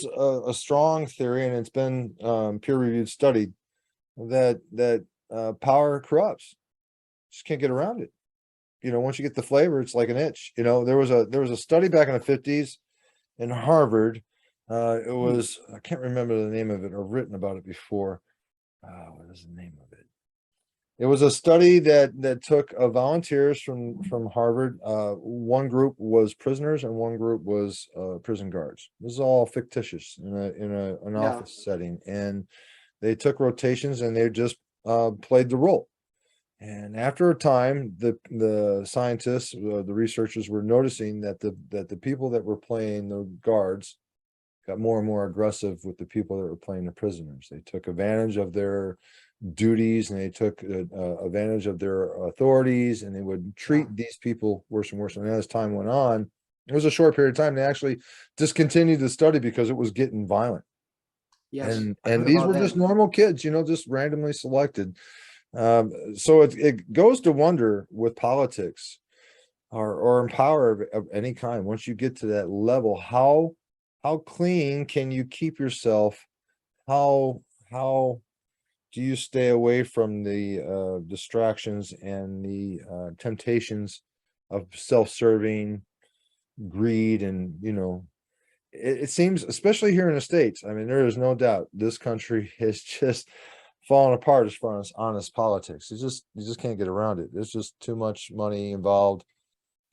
a strong theory, and it's been peer-reviewed study that power corrupts. Just can't get around it. Once you get the flavor, it's like an itch. There was a study back in the 50s in Harvard. It was, I can't remember the name of it. I've written about it before. What is the name of it? It was a study that took volunteers from Harvard. One group was prisoners and one group was prison guards. This is all fictitious in an office setting, and they took rotations and they just played the role. And after a time, the scientists, the researchers, were noticing that the people that were playing the guards got more and more aggressive with the people that were playing the prisoners. They took advantage of their duties, and they took advantage of their authorities, and they would treat these people worse and worse. And as time went on, it was a short period of time, they actually discontinued the study because it was getting violent. Yes, and these were just normal kids, just randomly selected. So it goes to wonder with politics or in power of any kind. Once you get to that level, how clean can you keep yourself? How do you stay away from the distractions and the temptations of self-serving greed? And it seems, especially here in the States, I mean, there is no doubt this country has just fallen apart as far as honest politics. You just can't get around it. There's just too much money involved,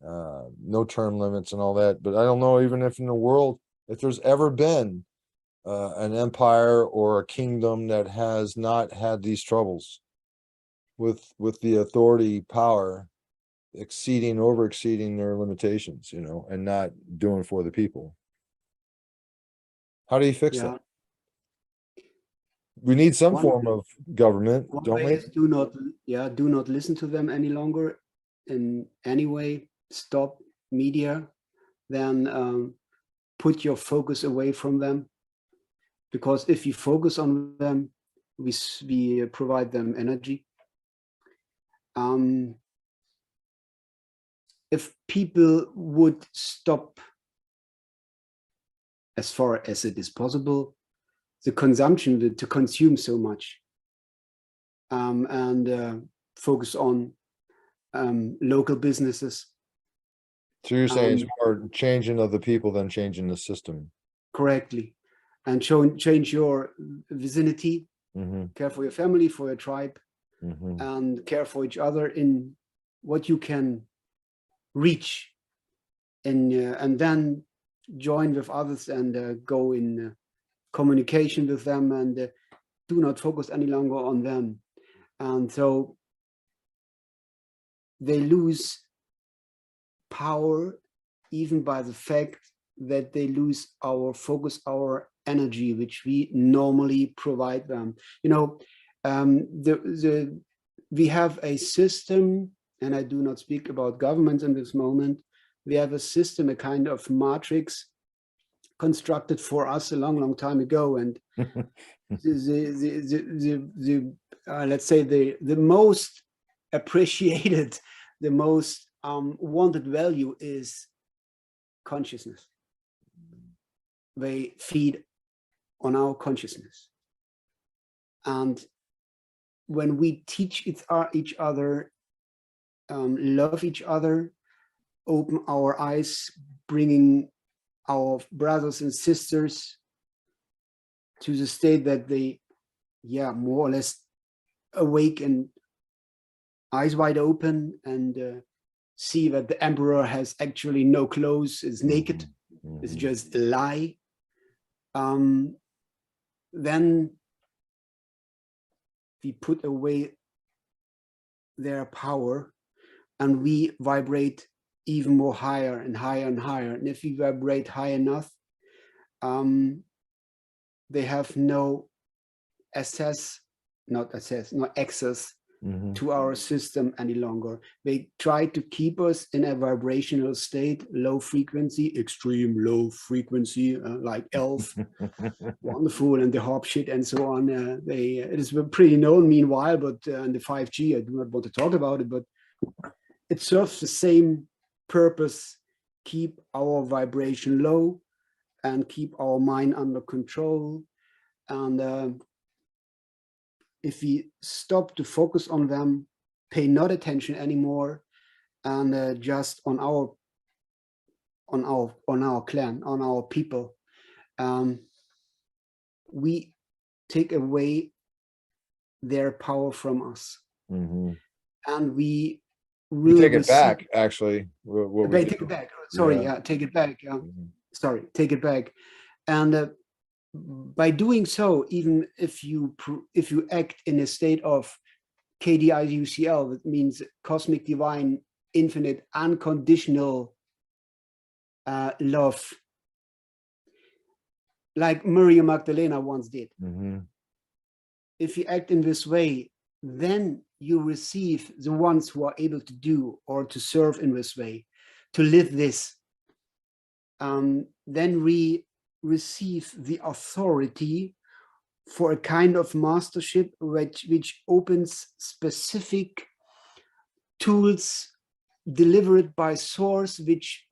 no term limits and all that. But I don't know, even if in the world, if there's ever been an empire or a kingdom that has not had these troubles with the authority power over exceeding their limitations, and not doing for the people. How do you fix that? We need some form of government, don't we? Do not listen to them any longer in any way. Stop media. Then put your focus away from them, because if you focus on them, we provide them energy. If people would stop, as far as it is possible, the consumption, to consume so much, and focus on local businesses. So you're saying it's more changing of the people than changing the system. Correctly. And change your vicinity, care for your family, for your tribe, and care for each other in what you can reach, and then join with others and go in communication with them, and do not focus any longer on them. And so they lose power even by the fact that they lose our focus, our energy, which we normally provide them. We have a system, and I do not speak about governments in this moment. We have a system, a kind of matrix constructed for us a long time ago, and let's say the most appreciated, the most wanted value is consciousness. They feed on our consciousness, and when we teach each other, love each other, open our eyes, bringing our brothers and sisters to the state that they, more or less awake and eyes wide open, and see that the emperor has actually no clothes, is naked, is just a lie, then we put away their power, and we vibrate even more higher and higher and higher. And if we vibrate high enough, they have no access to our system any longer. They try to keep us in a vibrational state, low frequency, extreme low frequency, like Elf, wonderful, and the harp shit and so on. It is pretty known meanwhile, but in the 5G, I do not want to talk about it, but it serves the same purpose: keep our vibration low and keep our mind under control. And if we stop to focus on them, pay not attention anymore, and just on our clan, on our people, we take away their power from us, and we take it back. Actually, take it back. Sorry, take it back. Sorry, take it back, and by doing so, even if you act in a state of KDIUCL, that means cosmic, divine, infinite, unconditional love, like Maria Magdalena once did. If you act in this way, then you receive the ones who are able to do or to serve in this way, to live this. Then we receive the authority for a kind of mastership which opens specific tools delivered by source, which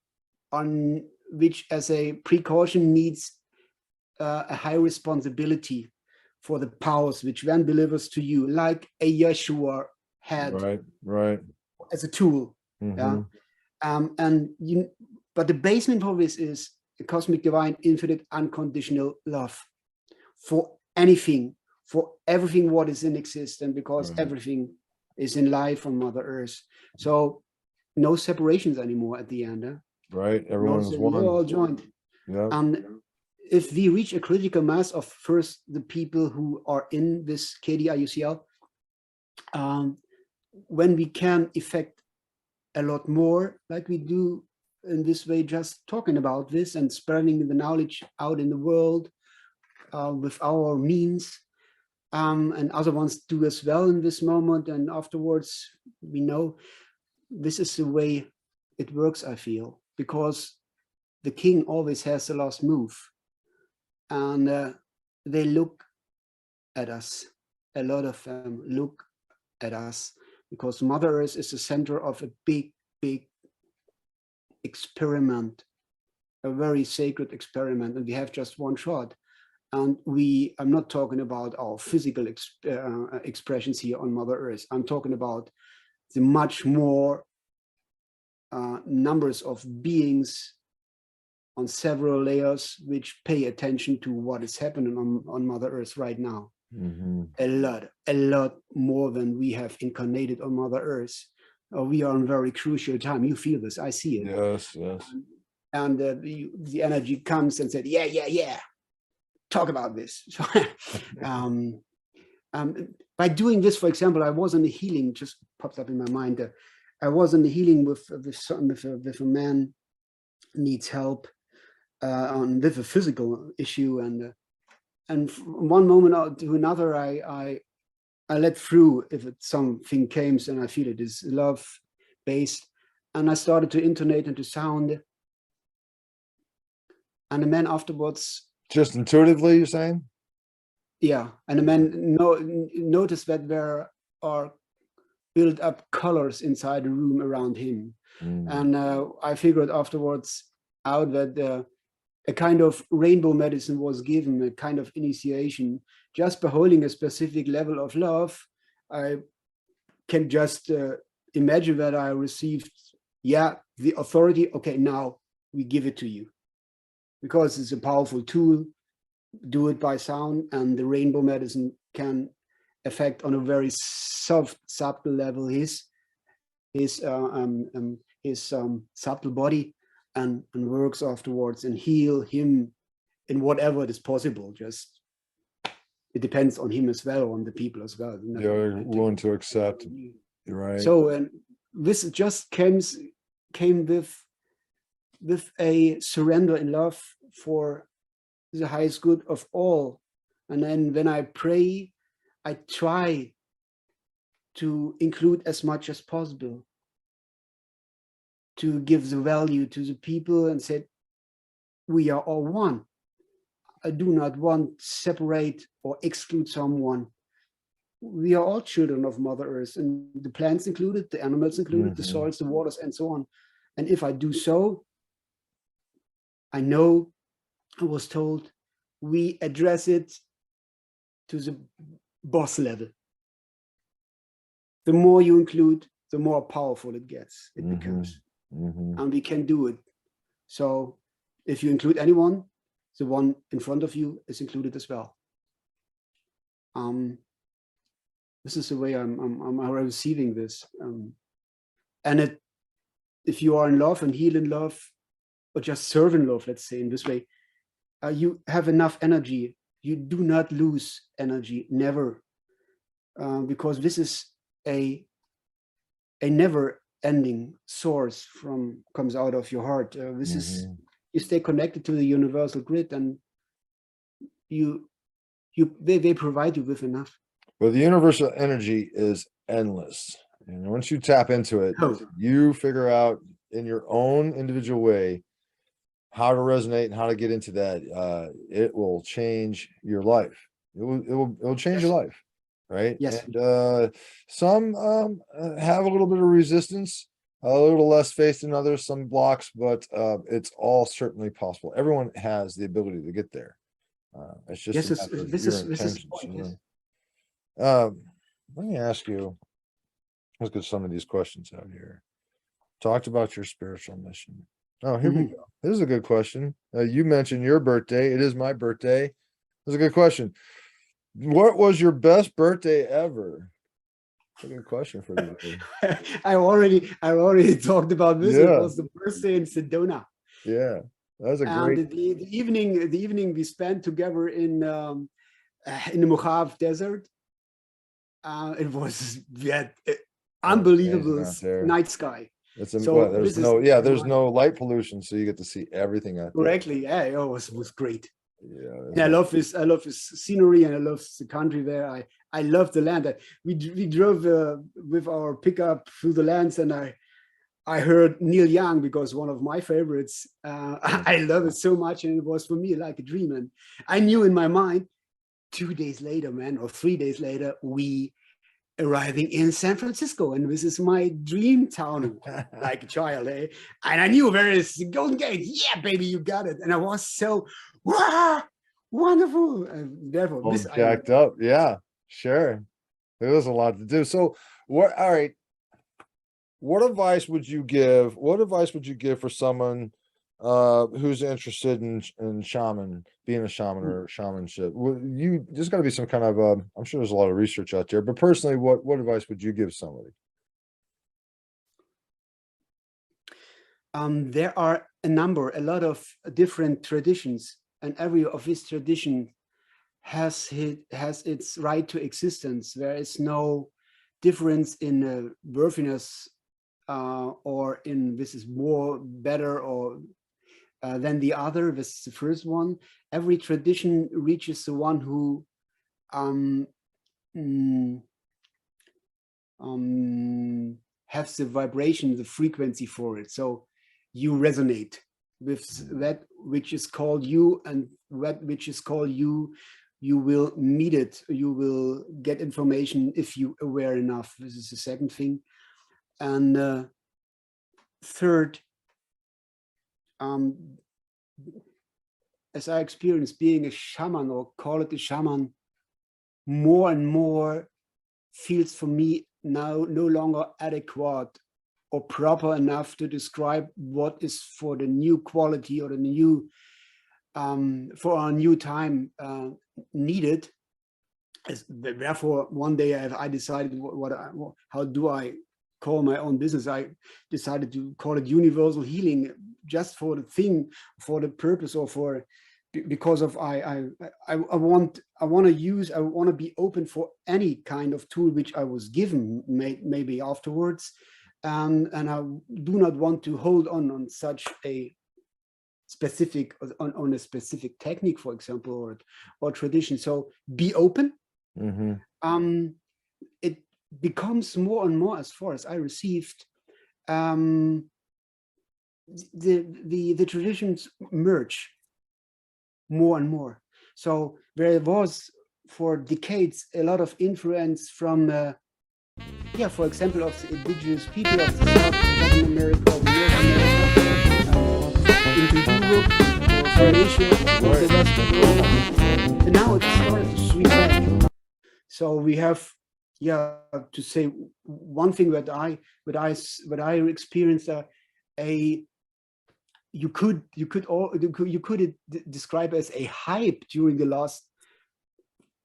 as a precaution needs a high responsibility for the powers which then delivers to you, like a Yeshua had as a tool. But the basement of this is the cosmic, divine, infinite, unconditional love for anything, for everything what is in existence, because everything is in life on Mother Earth. So no separations anymore at the end. Right, everyone is one. We're all joined. And if we reach a critical mass of first the people who are in this KDIUCL, when we can effect a lot more, like we do in this way, just talking about this and spreading the knowledge out in the world with our means, and other ones do as well in this moment, and afterwards we know this is the way it works, I feel, because the king always has the last move, and they look at us. A lot of them look at us because Mother Earth is the center of a big, big experiment, a very sacred experiment, and we have just one shot. And I'm not talking about our physical expressions here on Mother Earth. I'm talking about the much more numbers of beings on several layers which pay attention to what is happening on Mother Earth right now. A lot more than we have incarnated on Mother Earth. We are in very crucial time. You feel this, I see it. Yes, yes. And the energy comes and said, yeah, talk about this. So, by doing this, for example, I was in the healing, just pops up in my mind. I was in the healing with a man needs help with a physical issue, and from one moment to another, I let through if something came and I feel it is love based, and I started to intonate into sound, and the man afterwards, just intuitively, you're saying? Yeah, and the man noticed that there are built up colors inside the room around him, and I figured afterwards out that a kind of rainbow medicine was given, a kind of initiation. Just by holding a specific level of love, I can just imagine that I received, the authority. Okay, now we give it to you, because it's a powerful tool. Do it by sound, and the rainbow medicine can affect on a very soft, subtle level his subtle body, and works afterwards and heal him in whatever it is possible. Just it depends on him as well, on the people as well. You're willing to accept, right? So, and this just came with a surrender in love for the highest good of all. And then when I pray, I try to include as much as possible, to give the value to the people and said, we are all one. I do not want to separate or exclude someone. We are all children of Mother Earth, and the plants included, the animals included, the soils, the waters, and so on. And if I do so, I know I was told we address it to the boss level. The more you include, the more powerful it gets, it becomes. And we can do it. So if you include anyone, the one in front of you is included as well. This is the way I'm receiving this. And if you are in love and heal in love, or just serve in love, let's say in this way, you have enough energy. You do not lose energy, never, because this is a never-ending source comes out of your heart. This is, you stay connected to the universal grid, and they provide you with enough. Well, the universal energy is endless, and once you tap into it, you figure out in your own individual way how to resonate and how to get into that. It will change your life. It will change your life, right? Yes. And some have a little bit of resistance, a little less faith than others, some blocks, but it's all certainly possible. Everyone has the ability to get there. It's just this is let me ask you, let's get some of these questions out here. Talked about your spiritual mission. Oh, here we go. This is a good question. You mentioned your birthday. It is my birthday. This is a good question. What was your best birthday ever? That's a good question for you. I already talked about this. Yeah. It was the birthday in Sedona. Yeah, that was a great. And the evening we spent together in the Mojave Desert. It was unbelievable night sky. It's there's no light pollution, so you get to see everything out there. Correctly, yeah, it was great. Yeah, and I love this scenery, and I love the country there. I love the land. We drove with our pickup through the lands, and I heard Neil Young because one of my favorites. I love it so much, and it was for me like a dream. And I knew in my mind, 2 days later, man, or 3 days later, we arriving in San Francisco, and this is my dream town, like a child, eh? And I knew where is the Golden Gate. Yeah, baby, you got it. And I was so wow, wonderful. And therefore, All this jacked up. Yeah, sure. There was a lot to do. So what, all right. What advice would you give? What advice would you give for someone who's interested in being a shaman or shamanship? You there's got to be some kind of I'm sure there's a lot of research out there, but personally, what advice would you give somebody? there are a lot of different traditions, and every of these tradition has its right to existence. There is no difference in worthiness or in this is more better or than the other. This is the first one. Every tradition reaches the one who has the vibration, the frequency for it. So you resonate with that which is called you, and that which is called you. You will meet it. You will get information if you aware enough. This is the second thing. And third, as I experienced being a shaman, or call it a shaman, more and more feels for me now no longer adequate or proper enough to describe what is for the new quality or the new for our new time needed. Therefore, one day I decided how do I call my own business. I decided to call it universal healing, just for the thing, for the purpose, or for because of I want to be open for any kind of tool which I was given maybe afterwards, and I do not want to hold on such a specific on a specific technique, for example, or tradition. So be open. It becomes more and more, as far as I received, the traditions merge more and more. So there was for decades a lot of influence from for example, of the indigenous people of the South, Latin America, North America, into Europe, or Asia, or the Western world, and now it's started to swing back. So we have, to say one thing that I experienced, you could describe as a hype during the last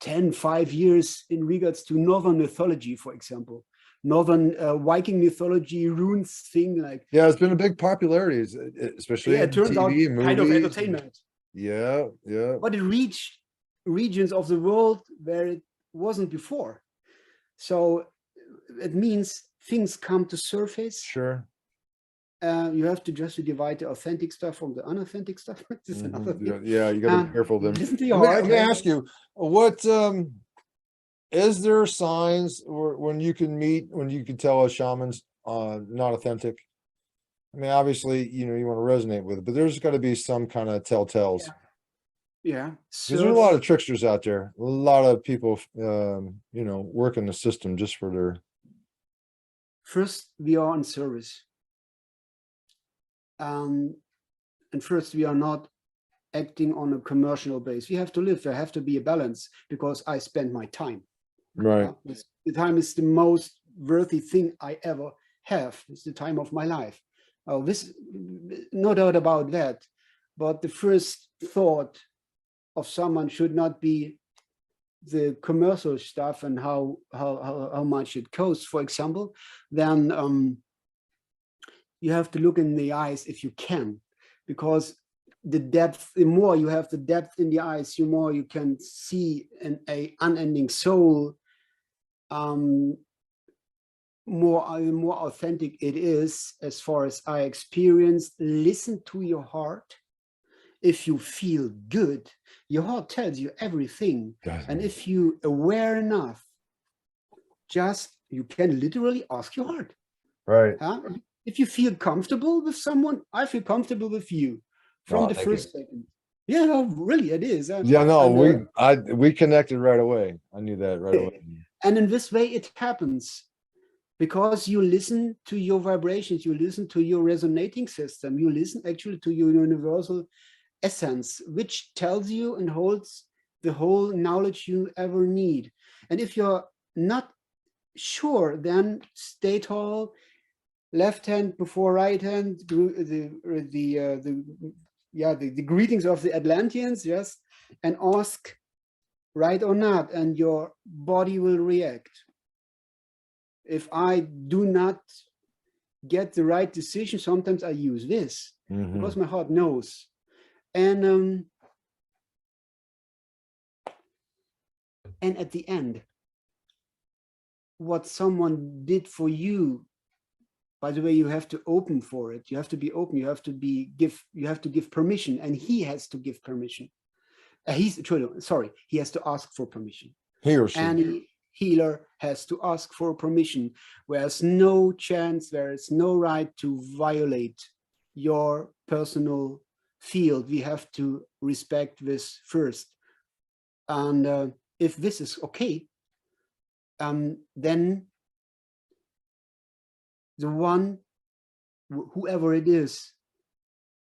5 years in regards to Northern mythology, for example. Northern Viking mythology, runes thing, like it's been a big popularity, especially it turns TV, out movies, kind of entertainment. Yeah. But it reached regions of the world where it wasn't before. So it means things come to surface. Sure. You have to just divide the authentic stuff from the unauthentic stuff. This is another thing. Yeah, you got to be careful then. Listen to your heart. Let me ask you, what is there signs when you can tell a shaman's not authentic? I mean, obviously, you want to resonate with it, but there's got to be some kind of telltales. Yeah. Because there's a lot of tricksters out there. A lot of people, working the system just for their. First, we are on service. And first, we are not acting on a commercial base. We have to live. There have to be a balance, because I spend my time. Right. The time is the most worthy thing I ever have. It's the time of my life. This, no doubt about that. But the first thought of someone should not be the commercial stuff and how much it costs, for example. Then you have to look in the eyes if you can, because the depth, the more you have the depth in the eyes, the more you can see an unending soul. More authentic it is, as far as I experienced. Listen to your heart. If you feel good, your heart tells you everything. And if you aware enough, you can literally ask your heart. Right. if you feel comfortable with someone, I feel comfortable with you from the first second. Yeah, no, really, it is. Yeah, no, we connected right away. I knew that right away. And in this way, it happens because you listen to your vibrations, you listen to your resonating system, you listen actually to your universal essence, which tells you and holds the whole knowledge you ever need. And if you're not sure, then stay tall, left hand before right hand, the greetings of the Atlanteans, yes, and ask right or not, and your body will react. If I do not get the right decision, sometimes I use this because my heart knows. And at the end, what someone did for you, by the way, you have to open for it. You have to be open. You have to give permission, and he has to give permission. He has to ask for permission. He or she. And healer has to ask for permission. There's no chance, there is no right to violate your personal field. We have to respect this first. And if this is okay, then the one, whoever it is,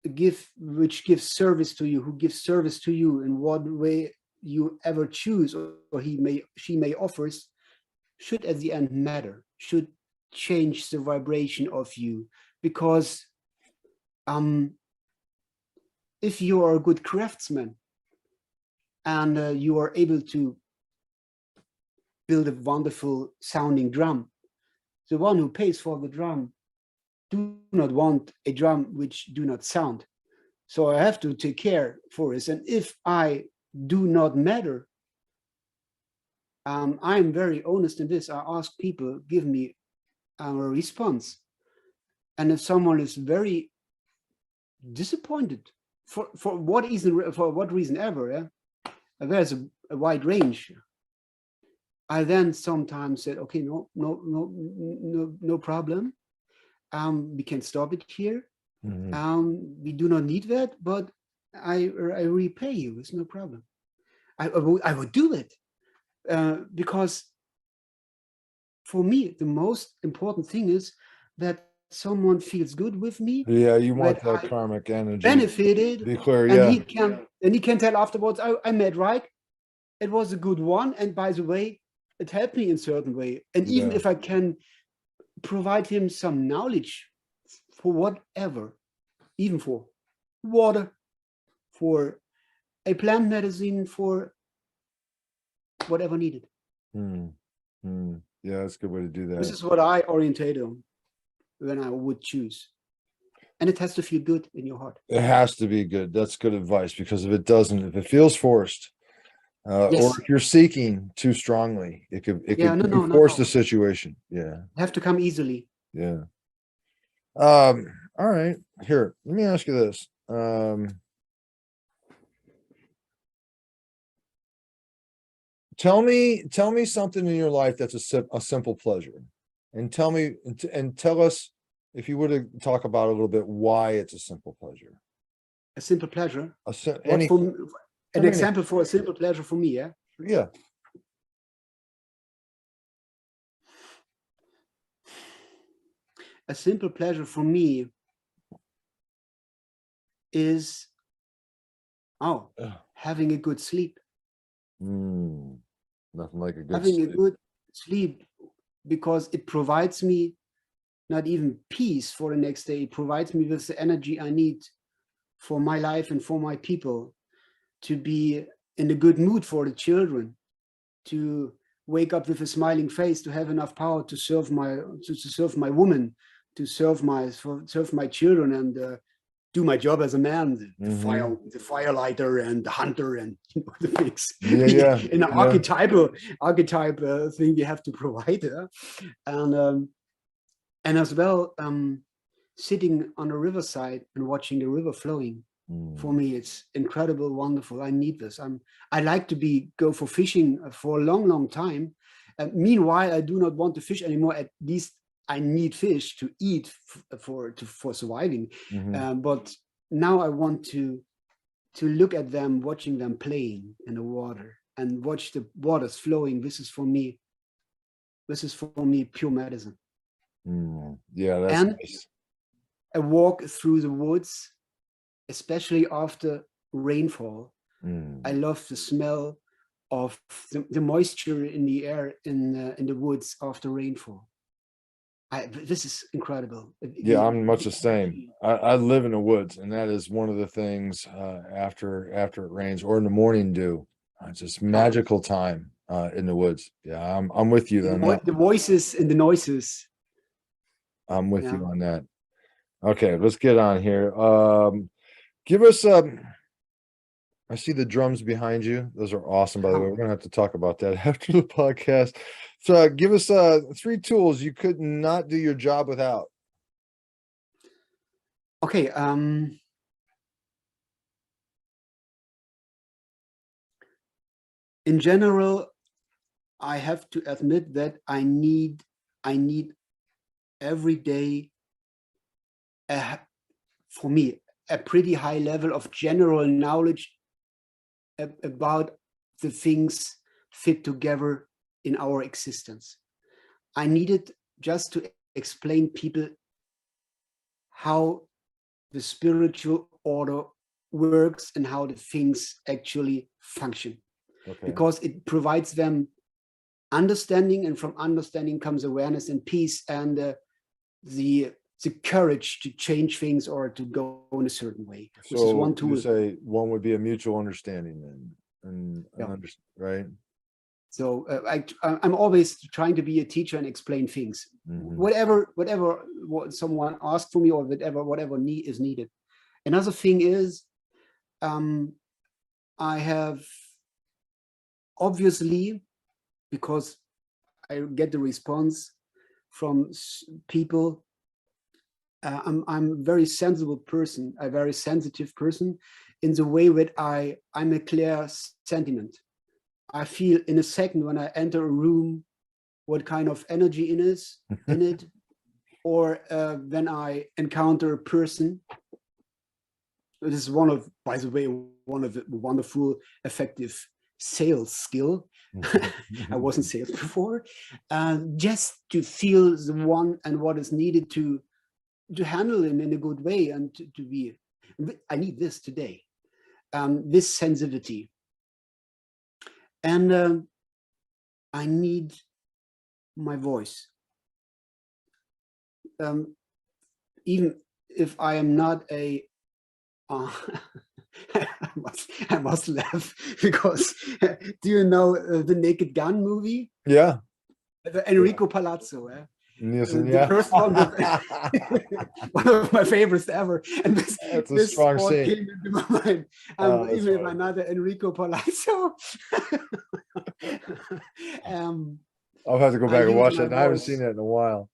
which gives service to you, who gives service to you in what way you ever choose, or she may offers, should at the end matter, should change the vibration of you. Because if you are a good craftsman and you are able to build a wonderful sounding drum, the one who pays for the drum do not want a drum which do not sound. So I have to take care for this. And if I do not matter, I'm very honest in this. I ask people, give me a response. And if someone is very disappointed for what reason ever, yeah, there's a wide range. I then sometimes said, okay, no problem. We can stop it here. We do not need that, but I repay you. It's no problem. I would do it because for me the most important thing is that someone feels good with me. Yeah, you want that karmic energy. Benefited. Be clear, yeah. And he can tell afterwards, I met REIJK. It was a good one, and by the way, it helped me in a certain way. And even if I can provide him some knowledge for whatever, even for water, for a plant medicine, for whatever needed. Yeah, that's a good way to do that. This is what I orientate on when I would choose. And it has to feel good in your heart. It has to be good. That's good advice, because if it doesn't, if it feels forced, or if you're seeking too strongly, it could force the situation. Yeah. Have to come easily. Yeah. All right. Here, let me ask you this. Tell me something in your life that's a simple pleasure, and tell us, if you were to talk about a little bit, why it's a simple pleasure. A simple pleasure. An example for a simple pleasure for me, yeah? Yeah. A simple pleasure for me is having a good sleep. Nothing like a good sleep, because it provides me not even peace for the next day. It provides me with the energy I need for my life and for my people, to be in a good mood for the children, to wake up with a smiling face, to have enough power to serve my woman, to serve my children, and do my job as a man, the firelighter and the hunter, and the things. In an archetype thing we have to provide, and as well, sitting on a riverside and watching the river flowing. For me, it's incredible, wonderful. I need this. I like to go for fishing for a long time. Meanwhile, I do not want to fish anymore. At least I need fish to eat for surviving. Mm-hmm. But now I want to look at them, watching them playing in the water and watch the waters flowing. This is for me pure medicine. Yeah, that's And nice. a walk through the woods, especially after rainfall. I love the smell of the moisture in the air in the woods after rainfall. This is incredible. Yeah, I'm much the same. I live in the woods, and that is one of the things after it rains or in the morning dew. Just magical time in the woods. Yeah, I'm with you on that. The voices and the noises. I'm with you on that. Okay, let's get on here. Give us I see the drums behind you. Those are awesome, by the way. We're gonna have to talk about that after the podcast. So give us 3 tools you could not do your job without. Okay. In general, I have to admit that I need every day, for me, a pretty high level of general knowledge about the things fit together in our existence. I needed just to explain people how the spiritual order works and how the things actually function. Okay. Because it provides them understanding, and from understanding comes awareness and peace, and the courage to change things or to go in a certain way. So this is one tool. You say one would be a mutual understanding then, and right? So I'm always trying to be a teacher and explain things. Whatever someone asks for me, or whatever need is needed. Another thing is, I have, obviously, because I get the response from people, I'm a very sensible person, a very sensitive person, in the way that I'm a clear sentiment. I feel in a second when I enter a room what kind of energy in it, or when I encounter a person. This is by the way, one of the wonderful, effective sales skill. I wasn't sales before. Just to feel the one and what is needed to handle him in a good way, and to be, I need this today, this sensitivity. And I need my voice. Even if I am not a, I must laugh, because do you know the Naked Gun movie? Yeah. Enrico Palazzo. Nilsson, the first one, one of my favorites ever, and this strong scene. Came into my mind. Even if I'm not Enrico Palazzo, I'll have to go back and watch that. I haven't seen that in a while.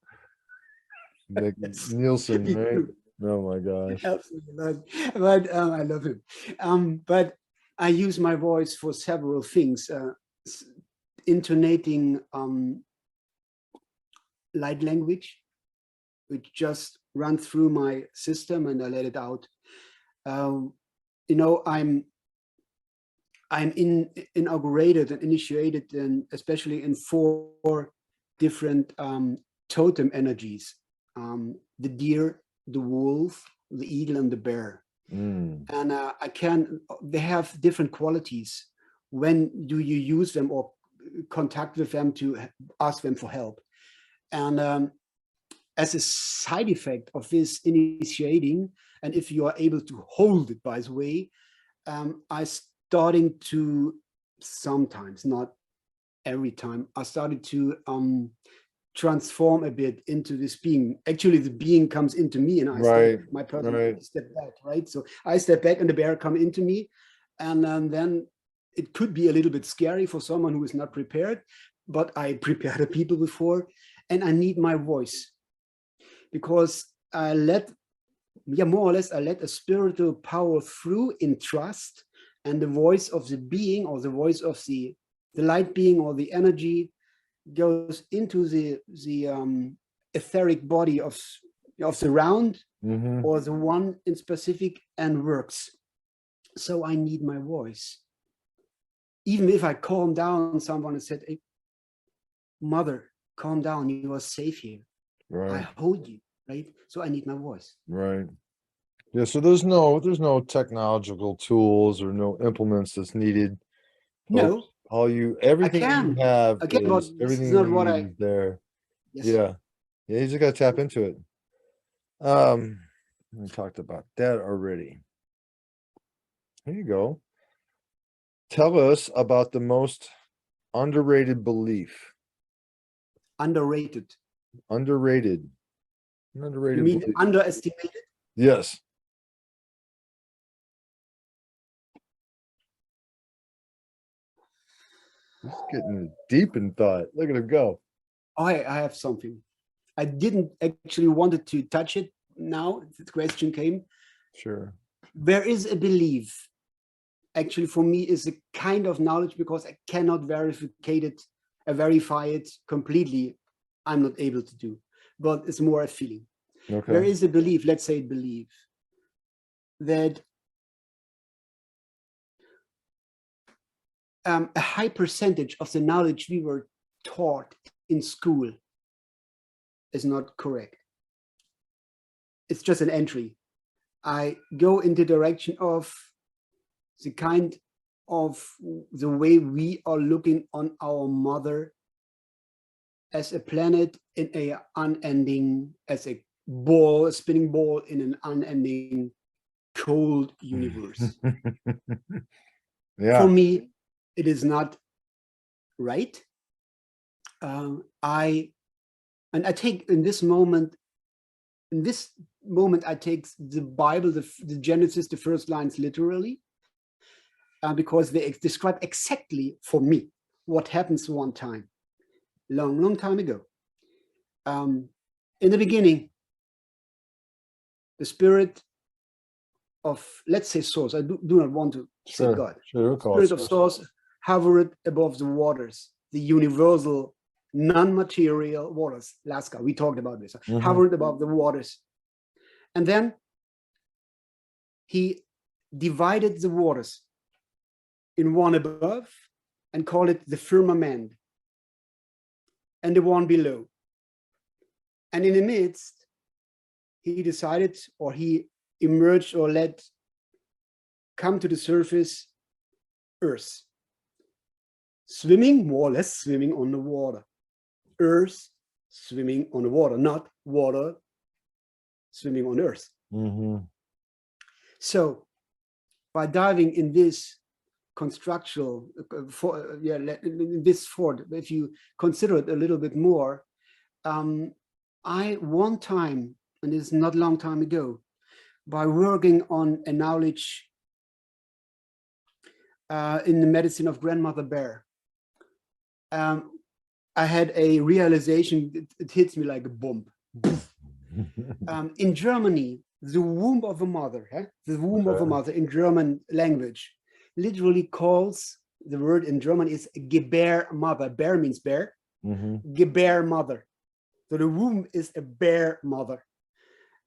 Nilsson, right? Oh my gosh! Absolutely not. But I love him. But I use my voice for several things. Intonating light language, which just runs through my system and I let it out. I'm inaugurated and initiated, and especially in 4 different totem energies: the deer, the wolf, the eagle, and the bear. And they have different qualities. When do you use them or contact with them to ask them for help? And as a side effect of this initiating, and if you are able to hold it, by the way, I starting to, sometimes, not every time, I started to transform a bit into this being. Actually, the being comes into me, and my person step back, right? So I step back and the bear come into me, and then it could be a little bit scary for someone who is not prepared, but I prepared the people before, and I need my voice, because I let a spiritual power through in trust, and the voice of the being, or the voice of the light being, or the energy, goes into the etheric body of the round Mm-hmm. or the one in specific and works. So I need my voice. Even if I calm down someone and said, hey, mother, calm down, you are safe here. Right. I hold you, right? So I need my voice. Right. Yeah. So there's no technological tools or no implements that's needed. No, Everything you have I can, but is this is everything not you what need I, is there. yes. Yeah. Yeah. You just got to tap into it. We talked about that already. Here you go. Tell us about the most underrated belief. Underrated. Underrated. An You underrated mean belief. underestimated? Yes. He's getting deep in thought. Look at him go. Oh, I have something. I didn't actually wanted to touch it now. The question came. Sure. There is a belief. Actually, for me, is a kind of knowledge because I cannot verify it completely. I'm not able to do, but it's more a feeling. Okay. There is a belief, let's say belief, that a high percentage of the knowledge we were taught in school is not correct. It's just an entry. I go in the direction of the kind of the way we are looking on our mother as a planet in a unending, as a ball, a spinning ball in an unending cold universe. Yeah. For me, it is not right. I take in this moment, I take the Bible, the Genesis, the first lines literally, because they describe exactly for me what happens one time, long time ago. In the beginning, the spirit of, let's say, source. I do not want to say God. Sure. Spirit of source hovered above the waters, the universal, non-material waters. Laska, we talked about this. Mhm. Hovered above the waters. And then he divided the waters in one above and called it the firmament, and the one below. And in the midst, he decided, or he emerged or let come to the surface Earth. Swimming, more or less swimming on the water. Earth swimming on the water, not water swimming on Earth. Mm-hmm. So by diving in this constructual, in this fort, if you consider it a little bit more, I one time, and it's not a long time ago, by working on a knowledge in the medicine of grandmother bear, I had a realization. It hits me like a bomb. In Germany, the womb of a mother, the womb of a mother in German language, literally calls, the word in German is Gebärmother. Bear means bear. Mm-hmm. Gebärmother. So the womb is a bear mother.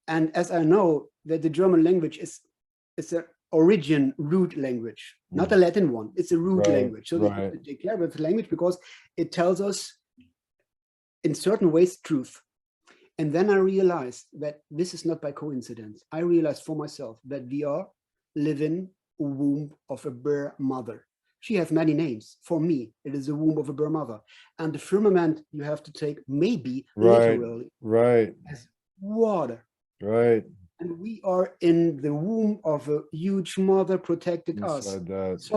And as I know that the German language is an origin root language, not a Latin one. It's a root language. So they take care of the language because it tells us in certain ways truth. And then I realized that this is not by coincidence. I realized for myself that we are living a womb of a bear mother. She has many names. For me, it is a womb of a bear mother. And the firmament you have to take maybe literally as water. Right. And we are in the womb of a huge mother protected us. So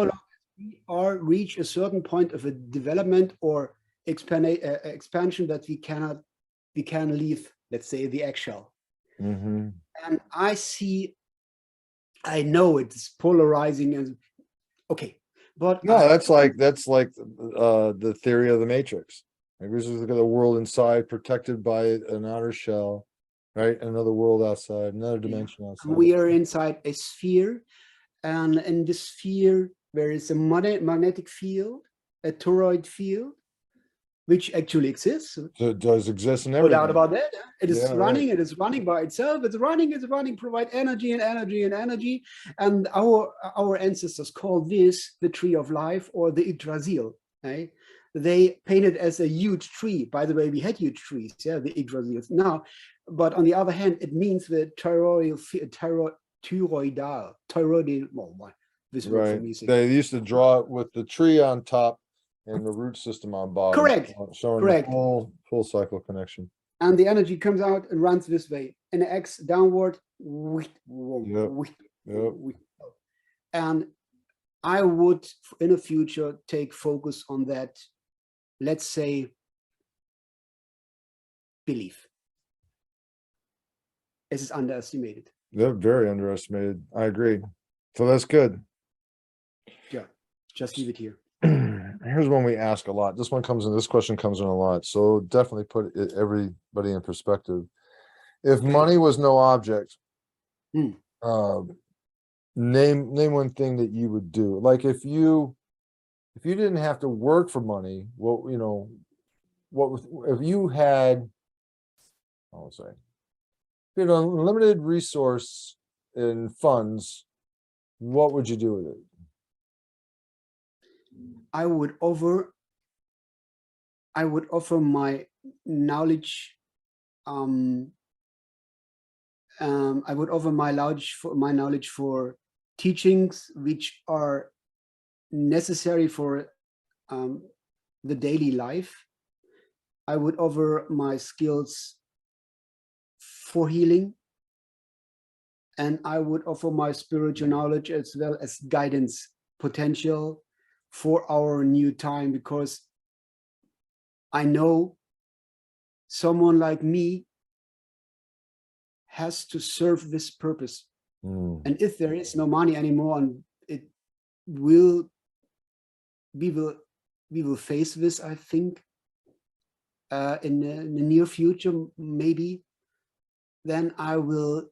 long as we reach a certain point of a development or expansion that we can leave, let's say, the eggshell. Mm-hmm. And I know it's polarizing and okay, but no, that's like the theory of the Matrix. Like, this is the world inside protected by an outer shell, right? Another world outside, another dimension outside. We are inside a sphere, and in this sphere there is a magnetic field, a toroid field, which actually exists. So it does exist in No everything. doubt about that. It is Yeah, running. right. It is running by itself. It's running, provide energy and energy and energy. And our ancestors called this the tree of life or the Yggdrasil. Right? They painted as a huge tree. By the way, we had huge trees, yeah, the Yggdrasils. Now, but on the other hand, it means the thyroidal, well, this word for Right. music. They used to draw it with the tree on top and the root system on bottom. Correct. Showing Correct. the full cycle connection. And the energy comes out and runs this way in an X downward. Yep. And I would, in the future, take focus on that, let's say, belief. It is underestimated. They're very underestimated. I agree. So that's good. Yeah, just leave it here. Here's one we ask a lot. This question comes in a lot. So definitely put everybody in perspective. If money was no object, name one thing that you would do. Like if you didn't have to work for money, if you had, I'll say, if you had unlimited resource and funds, what would you do with it? I would offer my knowledge. I would offer my knowledge for teachings which are necessary for the daily life. I would offer my skills for healing, and I would offer my spiritual knowledge as well as guidance potential for our new time, because I know someone like me has to serve this purpose. And if there is no money anymore, and we will face this, I think, in the near future, maybe, then I will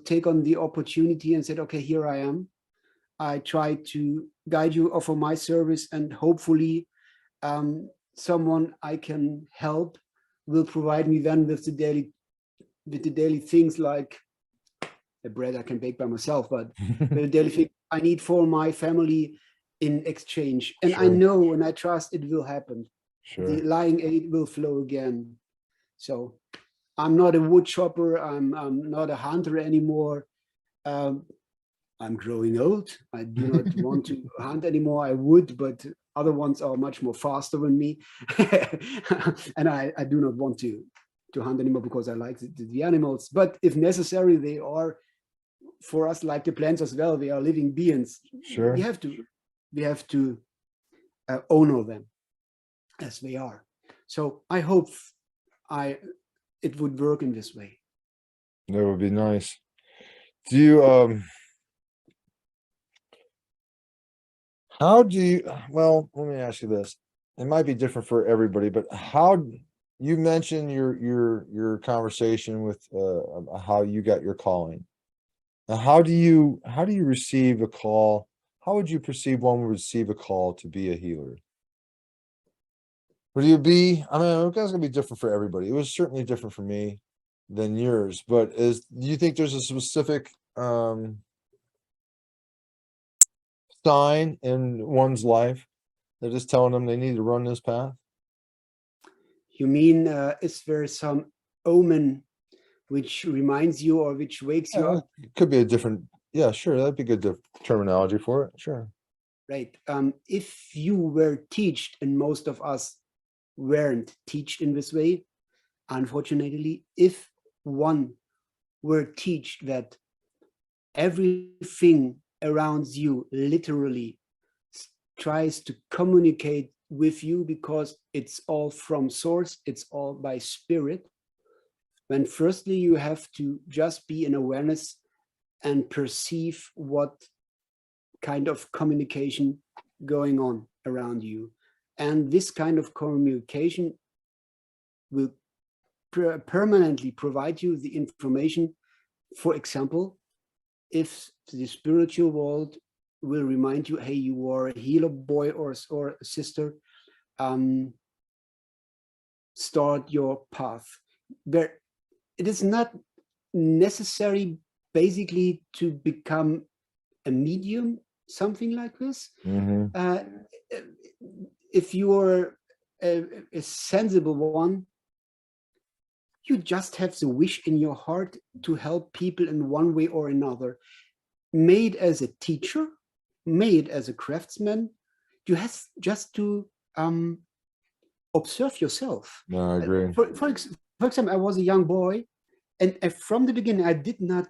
take on the opportunity and said, okay, here I am. I try to guide you, offer my service, and hopefully someone I can help will provide me then with the daily things, like the bread I can bake by myself, but the daily thing I need for my family in exchange. And I know and I trust it will happen. The lying aid will flow again. So I'm not a wood chopper. I'm not a hunter anymore. I'm growing old. I do not want to hunt anymore. I would, but other ones are much more faster than me. And I do not want to hunt anymore because I like the animals. But if necessary, they are, for us, like the plants as well. They are living beings. We have to honor them as they are. So I hope it would work in this way. That would be nice. Do you well, let me ask you this. It might be different for everybody, but how you mentioned your conversation with how you got your calling. Now, how do you receive a call? How would you perceive one would receive a call to be a healer? Would you be, I mean, it's gonna be different for everybody. It was certainly different for me than yours, but do you think there's a specific sign in one's life that is telling them they need to run this path? You mean, is there some omen which reminds you or which wakes you up? It could be a different, yeah, sure, that'd be good terminology for it, sure. Right. If you were taught, and most of us weren't taught in this way, unfortunately, if one were taught that everything around you literally tries to communicate with you because it's all from source, it's all by spirit, then firstly you have to just be in awareness and perceive what kind of communication going on around you. And this kind of communication will permanently provide you the information. For example, if the spiritual world will remind you, hey, you are a healer boy or sister, start your path. There, it is not necessary basically to become a medium, something like this. If you're a sensible one, you just have the wish in your heart to help people in one way or another. Made as a teacher, made as a craftsman, you have just to observe yourself. No, I agree. For example, I was a young boy, and from the beginning, I did not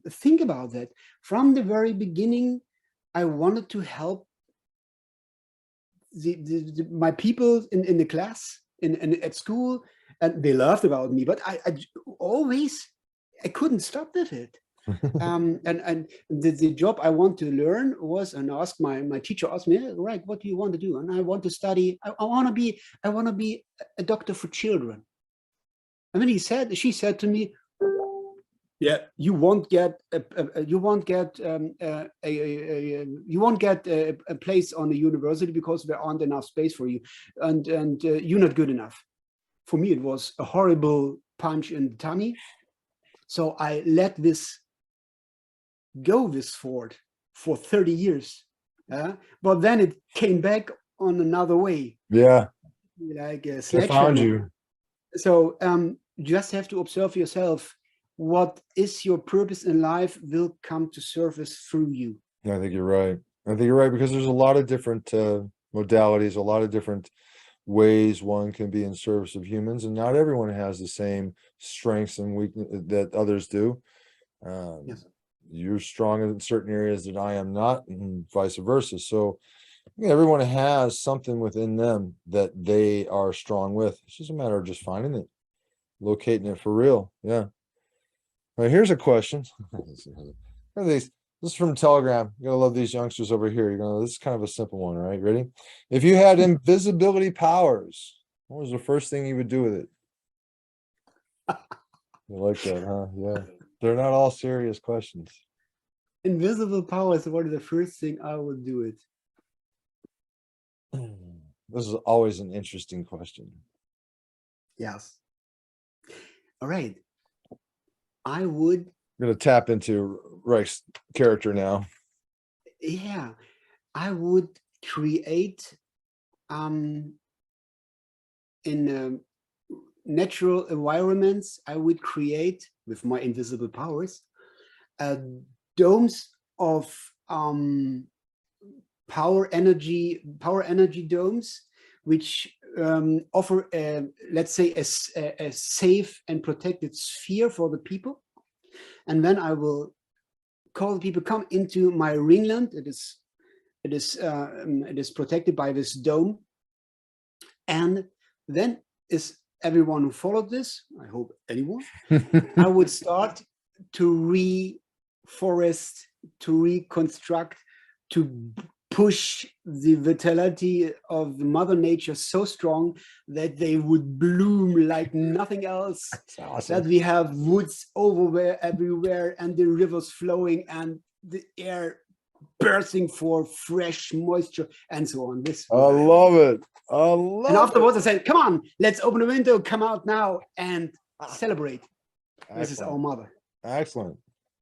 think about that. From the very beginning, I wanted to help my people in the class, at school, and they laughed about me, but I couldn't stop with it. And the job I want to learn was, and ask my teacher asked me, right, what do you want to do? And I want to study. I want to be a doctor for children. And then she said to me, yeah, you won't get a place on the university because there aren't enough space for you, and you're not good enough. For me, it was a horrible punch in the tummy. So I let this go this forward for 30 years. But then it came back on another way. Yeah. Like a I found you. So just have to observe yourself. What is your purpose in life will come to surface through you. I think you're right. I think you're right, because there's a lot of different modalities, a lot of different ways one can be in service of humans, and not everyone has the same strengths and weakness that others do. Yes. You're strong in certain areas that I am not, and vice versa. So yeah, everyone has something within them that they are strong with. It's just a matter of just finding it, locating it for real. Yeah. All right, here's a question. This is from Telegram. You're gonna love these youngsters over here. This is kind of a simple one, right? Ready? If you had invisibility powers, what was the first thing you would do with it? You like that, huh? Yeah. They're not all serious questions. Invisible powers, what is the first thing I would do it? This is always an interesting question. Yes. All right. I would. I'm going to tap into REIJK's character now. Yeah, I would create in natural environments. I would create with my invisible powers domes of power energy domes, which offer let's say a safe and protected sphere for the people. And then I will call the people, come into my ringland. It is protected by this dome. And then is everyone who followed this, I hope anyone, I would start to reforest, to reconstruct, to push the vitality of Mother Nature so strong that they would bloom like nothing else. That's awesome. That we have woods everywhere, and the rivers flowing, and the air bursting for fresh moisture, and so on. This I love it. I love it. And afterwards I said, come on, let's open the window, come out now and celebrate. Excellent. This is our mother. Excellent.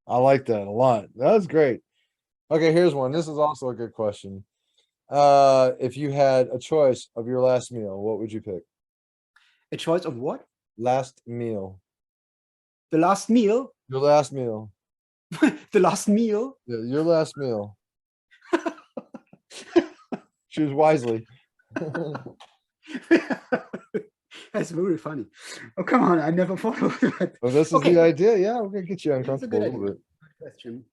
I like that a lot. That's great. Okay, here's one. This is also a good question. If you had a choice of your last meal, what would you pick? A choice of what? Last meal. The last meal? Your last meal. The last meal? Yeah, your last meal. Choose wisely. That's very funny. Oh, come on. I never thought of that. Well, this is the idea. Yeah, we're going to get you uncomfortable a little bit. Good question.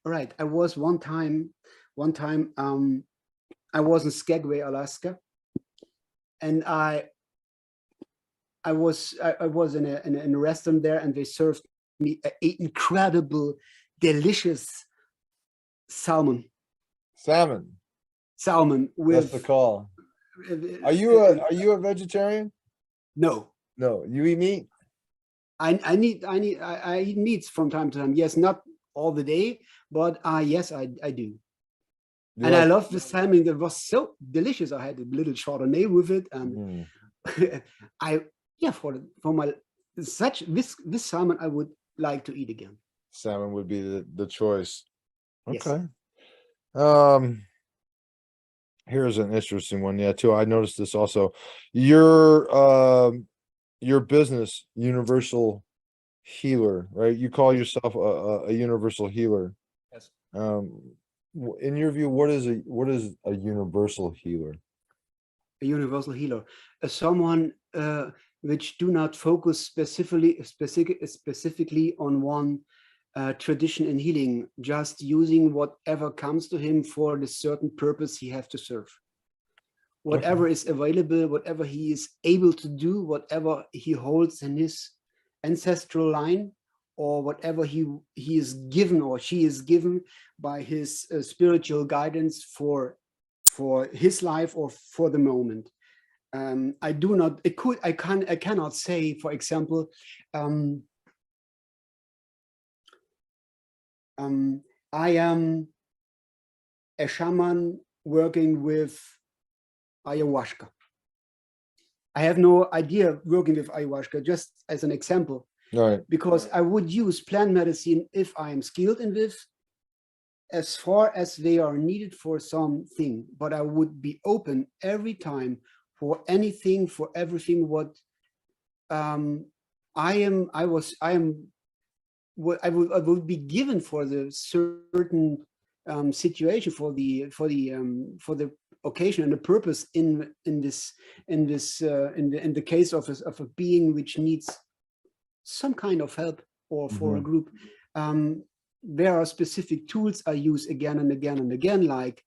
All right. I was one time, I was in Skagway, Alaska, and I was in a restaurant there, and they served me an incredible, delicious salmon. Salmon with. That's the call. Are you a vegetarian? No. No. You eat meat? I eat meats from time to time. Yes, not all the day, but yes, I do. You And I like, love the salmon. That was so delicious. I had a little Chardonnay with it, and I for my such this salmon I would like to eat again. salmon would be the choice. Yes. Okay. Here's an interesting one. Yeah, too. I noticed this also. Your business, Universal Healer, right? You call Yes. yourself a universal healer. Yes. In your view, what is a universal healer? A universal healer, someone which do not focus specifically on one tradition in healing, just using whatever comes to him for the certain purpose he have to serve. Whatever is available, whatever he is able to do, whatever he holds in his ancestral line, or whatever he is given or she is given by his spiritual guidance for his life or for the moment. I cannot say, for example, I am a shaman working with ayahuasca. I have no idea working with ayahuasca, just as an example, Right. because I would use plant medicine if I am skilled in this, as far as they are needed for something, but I would be open every time for anything, for everything. What I would be given for the certain situation, for the occasion and the purpose in the case of a being which needs some kind of help, or for a group. There are specific tools I use again and again and again, like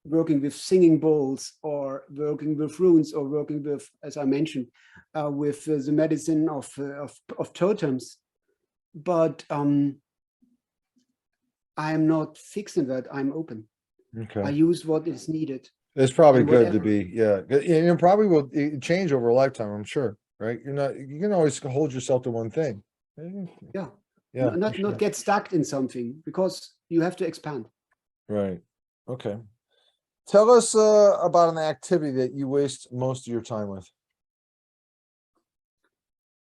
working with singing bowls, or working with runes, or working with, as I mentioned, with the medicine of totems. But I'm not fixing that. I'm open. Okay. I use what is needed. It's probably And good to whatever. be, yeah. And it probably will change over a lifetime, I'm sure, right? You can always hold yourself to one thing. Yeah. Yeah, for Not sure. get stuck in something, because you have to expand. Right. Okay. Tell us about an activity that you waste most of your time with.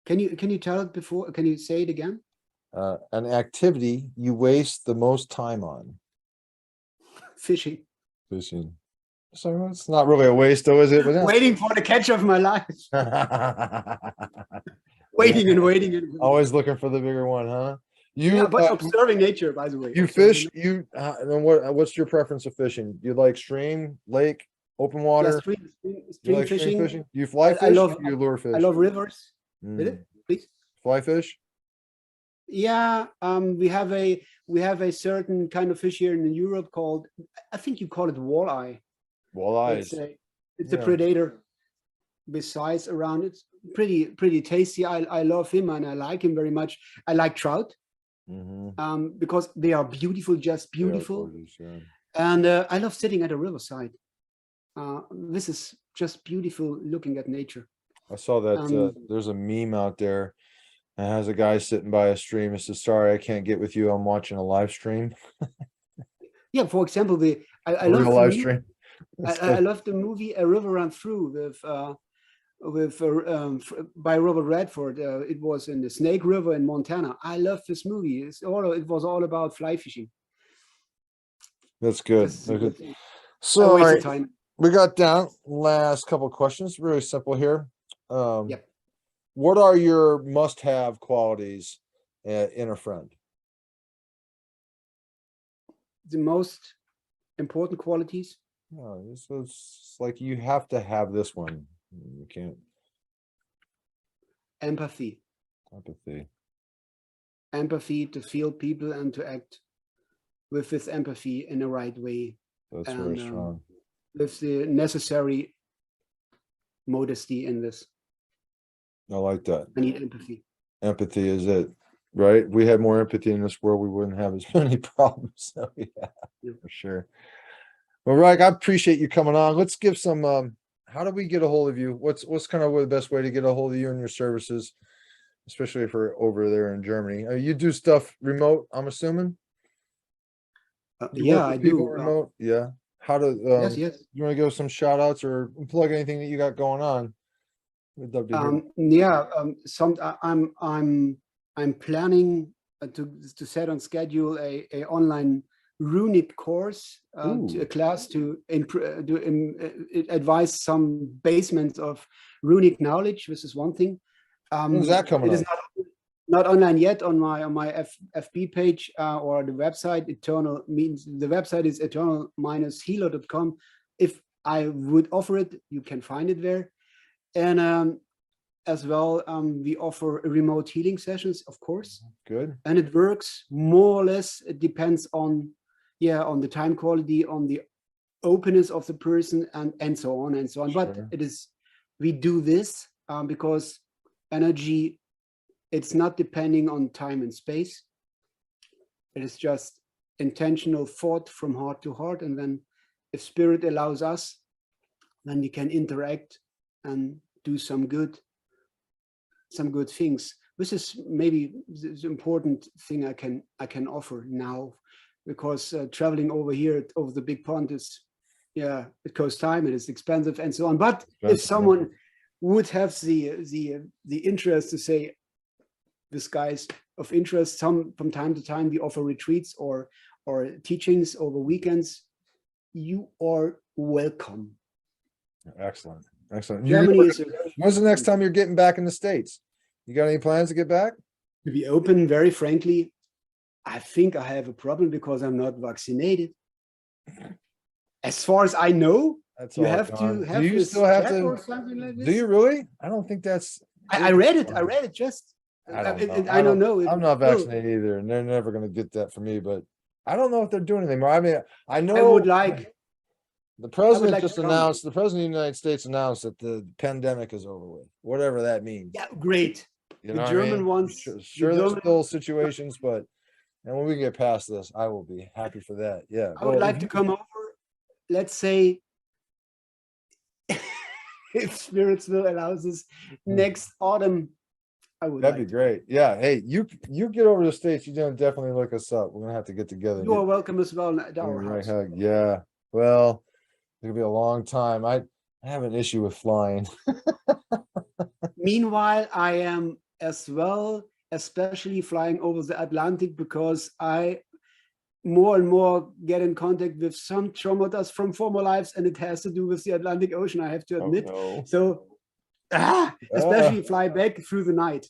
Can you tell it before? Can you say it again? An activity you waste the most time on. Fishing. Fishing. So it's not really a waste, though, is it? But Waiting for the catch of my life. Waiting and waiting and waiting. Always looking for the bigger one, huh? Yeah, but observing nature, by the way. You fish. And what's your preference of fishing? Do you like stream, lake, open Yeah, water? stream You like stream fishing. fishing? Do you fly I fish love or do you lure I fish? love rivers. Did Mm. it, please? Fly fish? Yeah, we have a certain kind of fish here in Europe called, I think you call it walleye. Walleyes. It's a predator with size around it. Pretty tasty. I love him and I like him very much. I like trout, because they are beautiful, just beautiful. Gorgeous, yeah. And I love sitting at a riverside. This is just beautiful, looking at nature. I saw that there's a meme out there. It has a guy sitting by a stream. It says, "Sorry, I can't get with you. I'm watching a live stream." Yeah, for example, I A love real the live movie. stream. I love the movie A River Run Through by Robert Redford. It was in the Snake River in Montana. I love this movie. It was all about fly fishing. That's good. This is a good thing. So, I all wasted right, time. we got down last couple of questions. Really simple here. Yep. What are your must-have qualities in a friend? The most important qualities. No, it's like you have to have this one. You can't. Empathy. Empathy to feel people and to act with this empathy in the right way. That's and, very strong. With the necessary modesty in this. I like that. I need empathy. Empathy is it, right? We had more empathy in this world, we wouldn't have as many problems. So yeah, for sure. Well, REIJK, I appreciate you coming on. Let's give some how do we get a hold of you? What's kind of the best way to get a hold of you and your services, especially if we're over there in Germany? You do stuff remote, I'm assuming? You Yeah, work I with people do. remote? Yeah. How to Yes, yes. you want to give some shout outs or plug anything that you got going on? We'd love to hear. Yeah, I'm planning to set on schedule a online runic course, to a Ooh, class to advise some basements of runic knowledge. This is one thing. when's that coming It is up? not online yet on my FB page, or the website. Eternal means the website is eternal-healer.com. If I would offer it, you can find it there. And as well, we offer remote healing sessions, of course, Good. and it works more or less. It depends on, on the time quality, on the openness of the person, and so on and so on. But Sure. we do this because energy, it's not depending on time and space. It is just intentional thought from heart to heart, and then if spirit allows us, then we can interact and do some good things. This is maybe the important thing I can offer now, because traveling over here over the big pond is, it costs time, it is expensive and so on. But if someone would have the interest to say, this guy's of interest, from time to time we offer retreats or teachings over weekends, you are welcome. Excellent. Excellent. Germany is When's the next time you're getting back in the States? You got any plans to get back? to be open, very frankly, I think I have a problem because I'm not vaccinated. As far as I know, That's you all have gone. to have Do you this still have jab to? or something like this. Do you really? I don't think that's. I read it. I read it just. I don't know. I don't know. I'm not vaccinated either, and they're never going to get that from me. But I don't know if they're doing anything more. I mean, I know. I would like. The president like just to come. announced. The president of the United States announced that the pandemic is over with, whatever that means. Yeah, great. You know the German ones. Sure, there's still situations, but and when we get past this, I will be happy for that. Yeah, I would like to come over. Let's say, if spirits will allow this, next autumn. That'd be great. Yeah. Hey, you get over to the States. You definitely look us up. We're gonna have to get together. You are welcome as well at our house. Hug. Yeah. Well, it'll be a long time. I have an issue with flying. Meanwhile, I am as well, especially flying over the Atlantic, because I more and more get in contact with some traumas from former lives, and it has to do with the Atlantic Ocean, I have to admit. Oh, no. So, especially fly back through the night.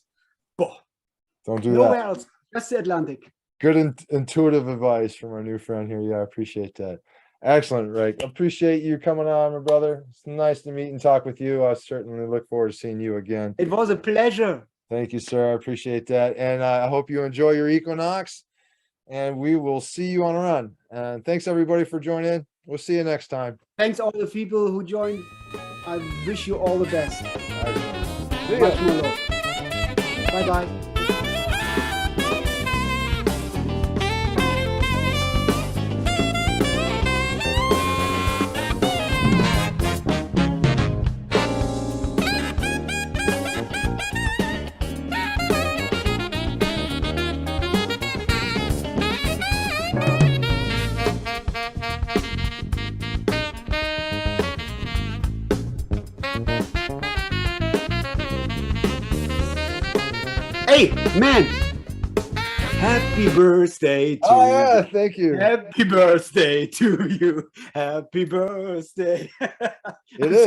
Don't do Nowhere that. else, just the Atlantic. Good intuitive advice from our new friend here. Yeah, I appreciate that. Excellent, Rick. Appreciate you coming on, my brother. It's nice to meet and talk with you. I certainly look forward to seeing you again. It was a pleasure. Thank you, sir. I appreciate that. And I hope you enjoy your equinox. And we will see you on a run. And thanks, everybody, for joining in. We'll see you next time. Thanks all the people who joined. I wish you all the best. See ya. Much more love. Bye-bye. Hey, man, happy birthday to Oh, yeah, you. thank you. Happy birthday to you. Happy birthday. It is.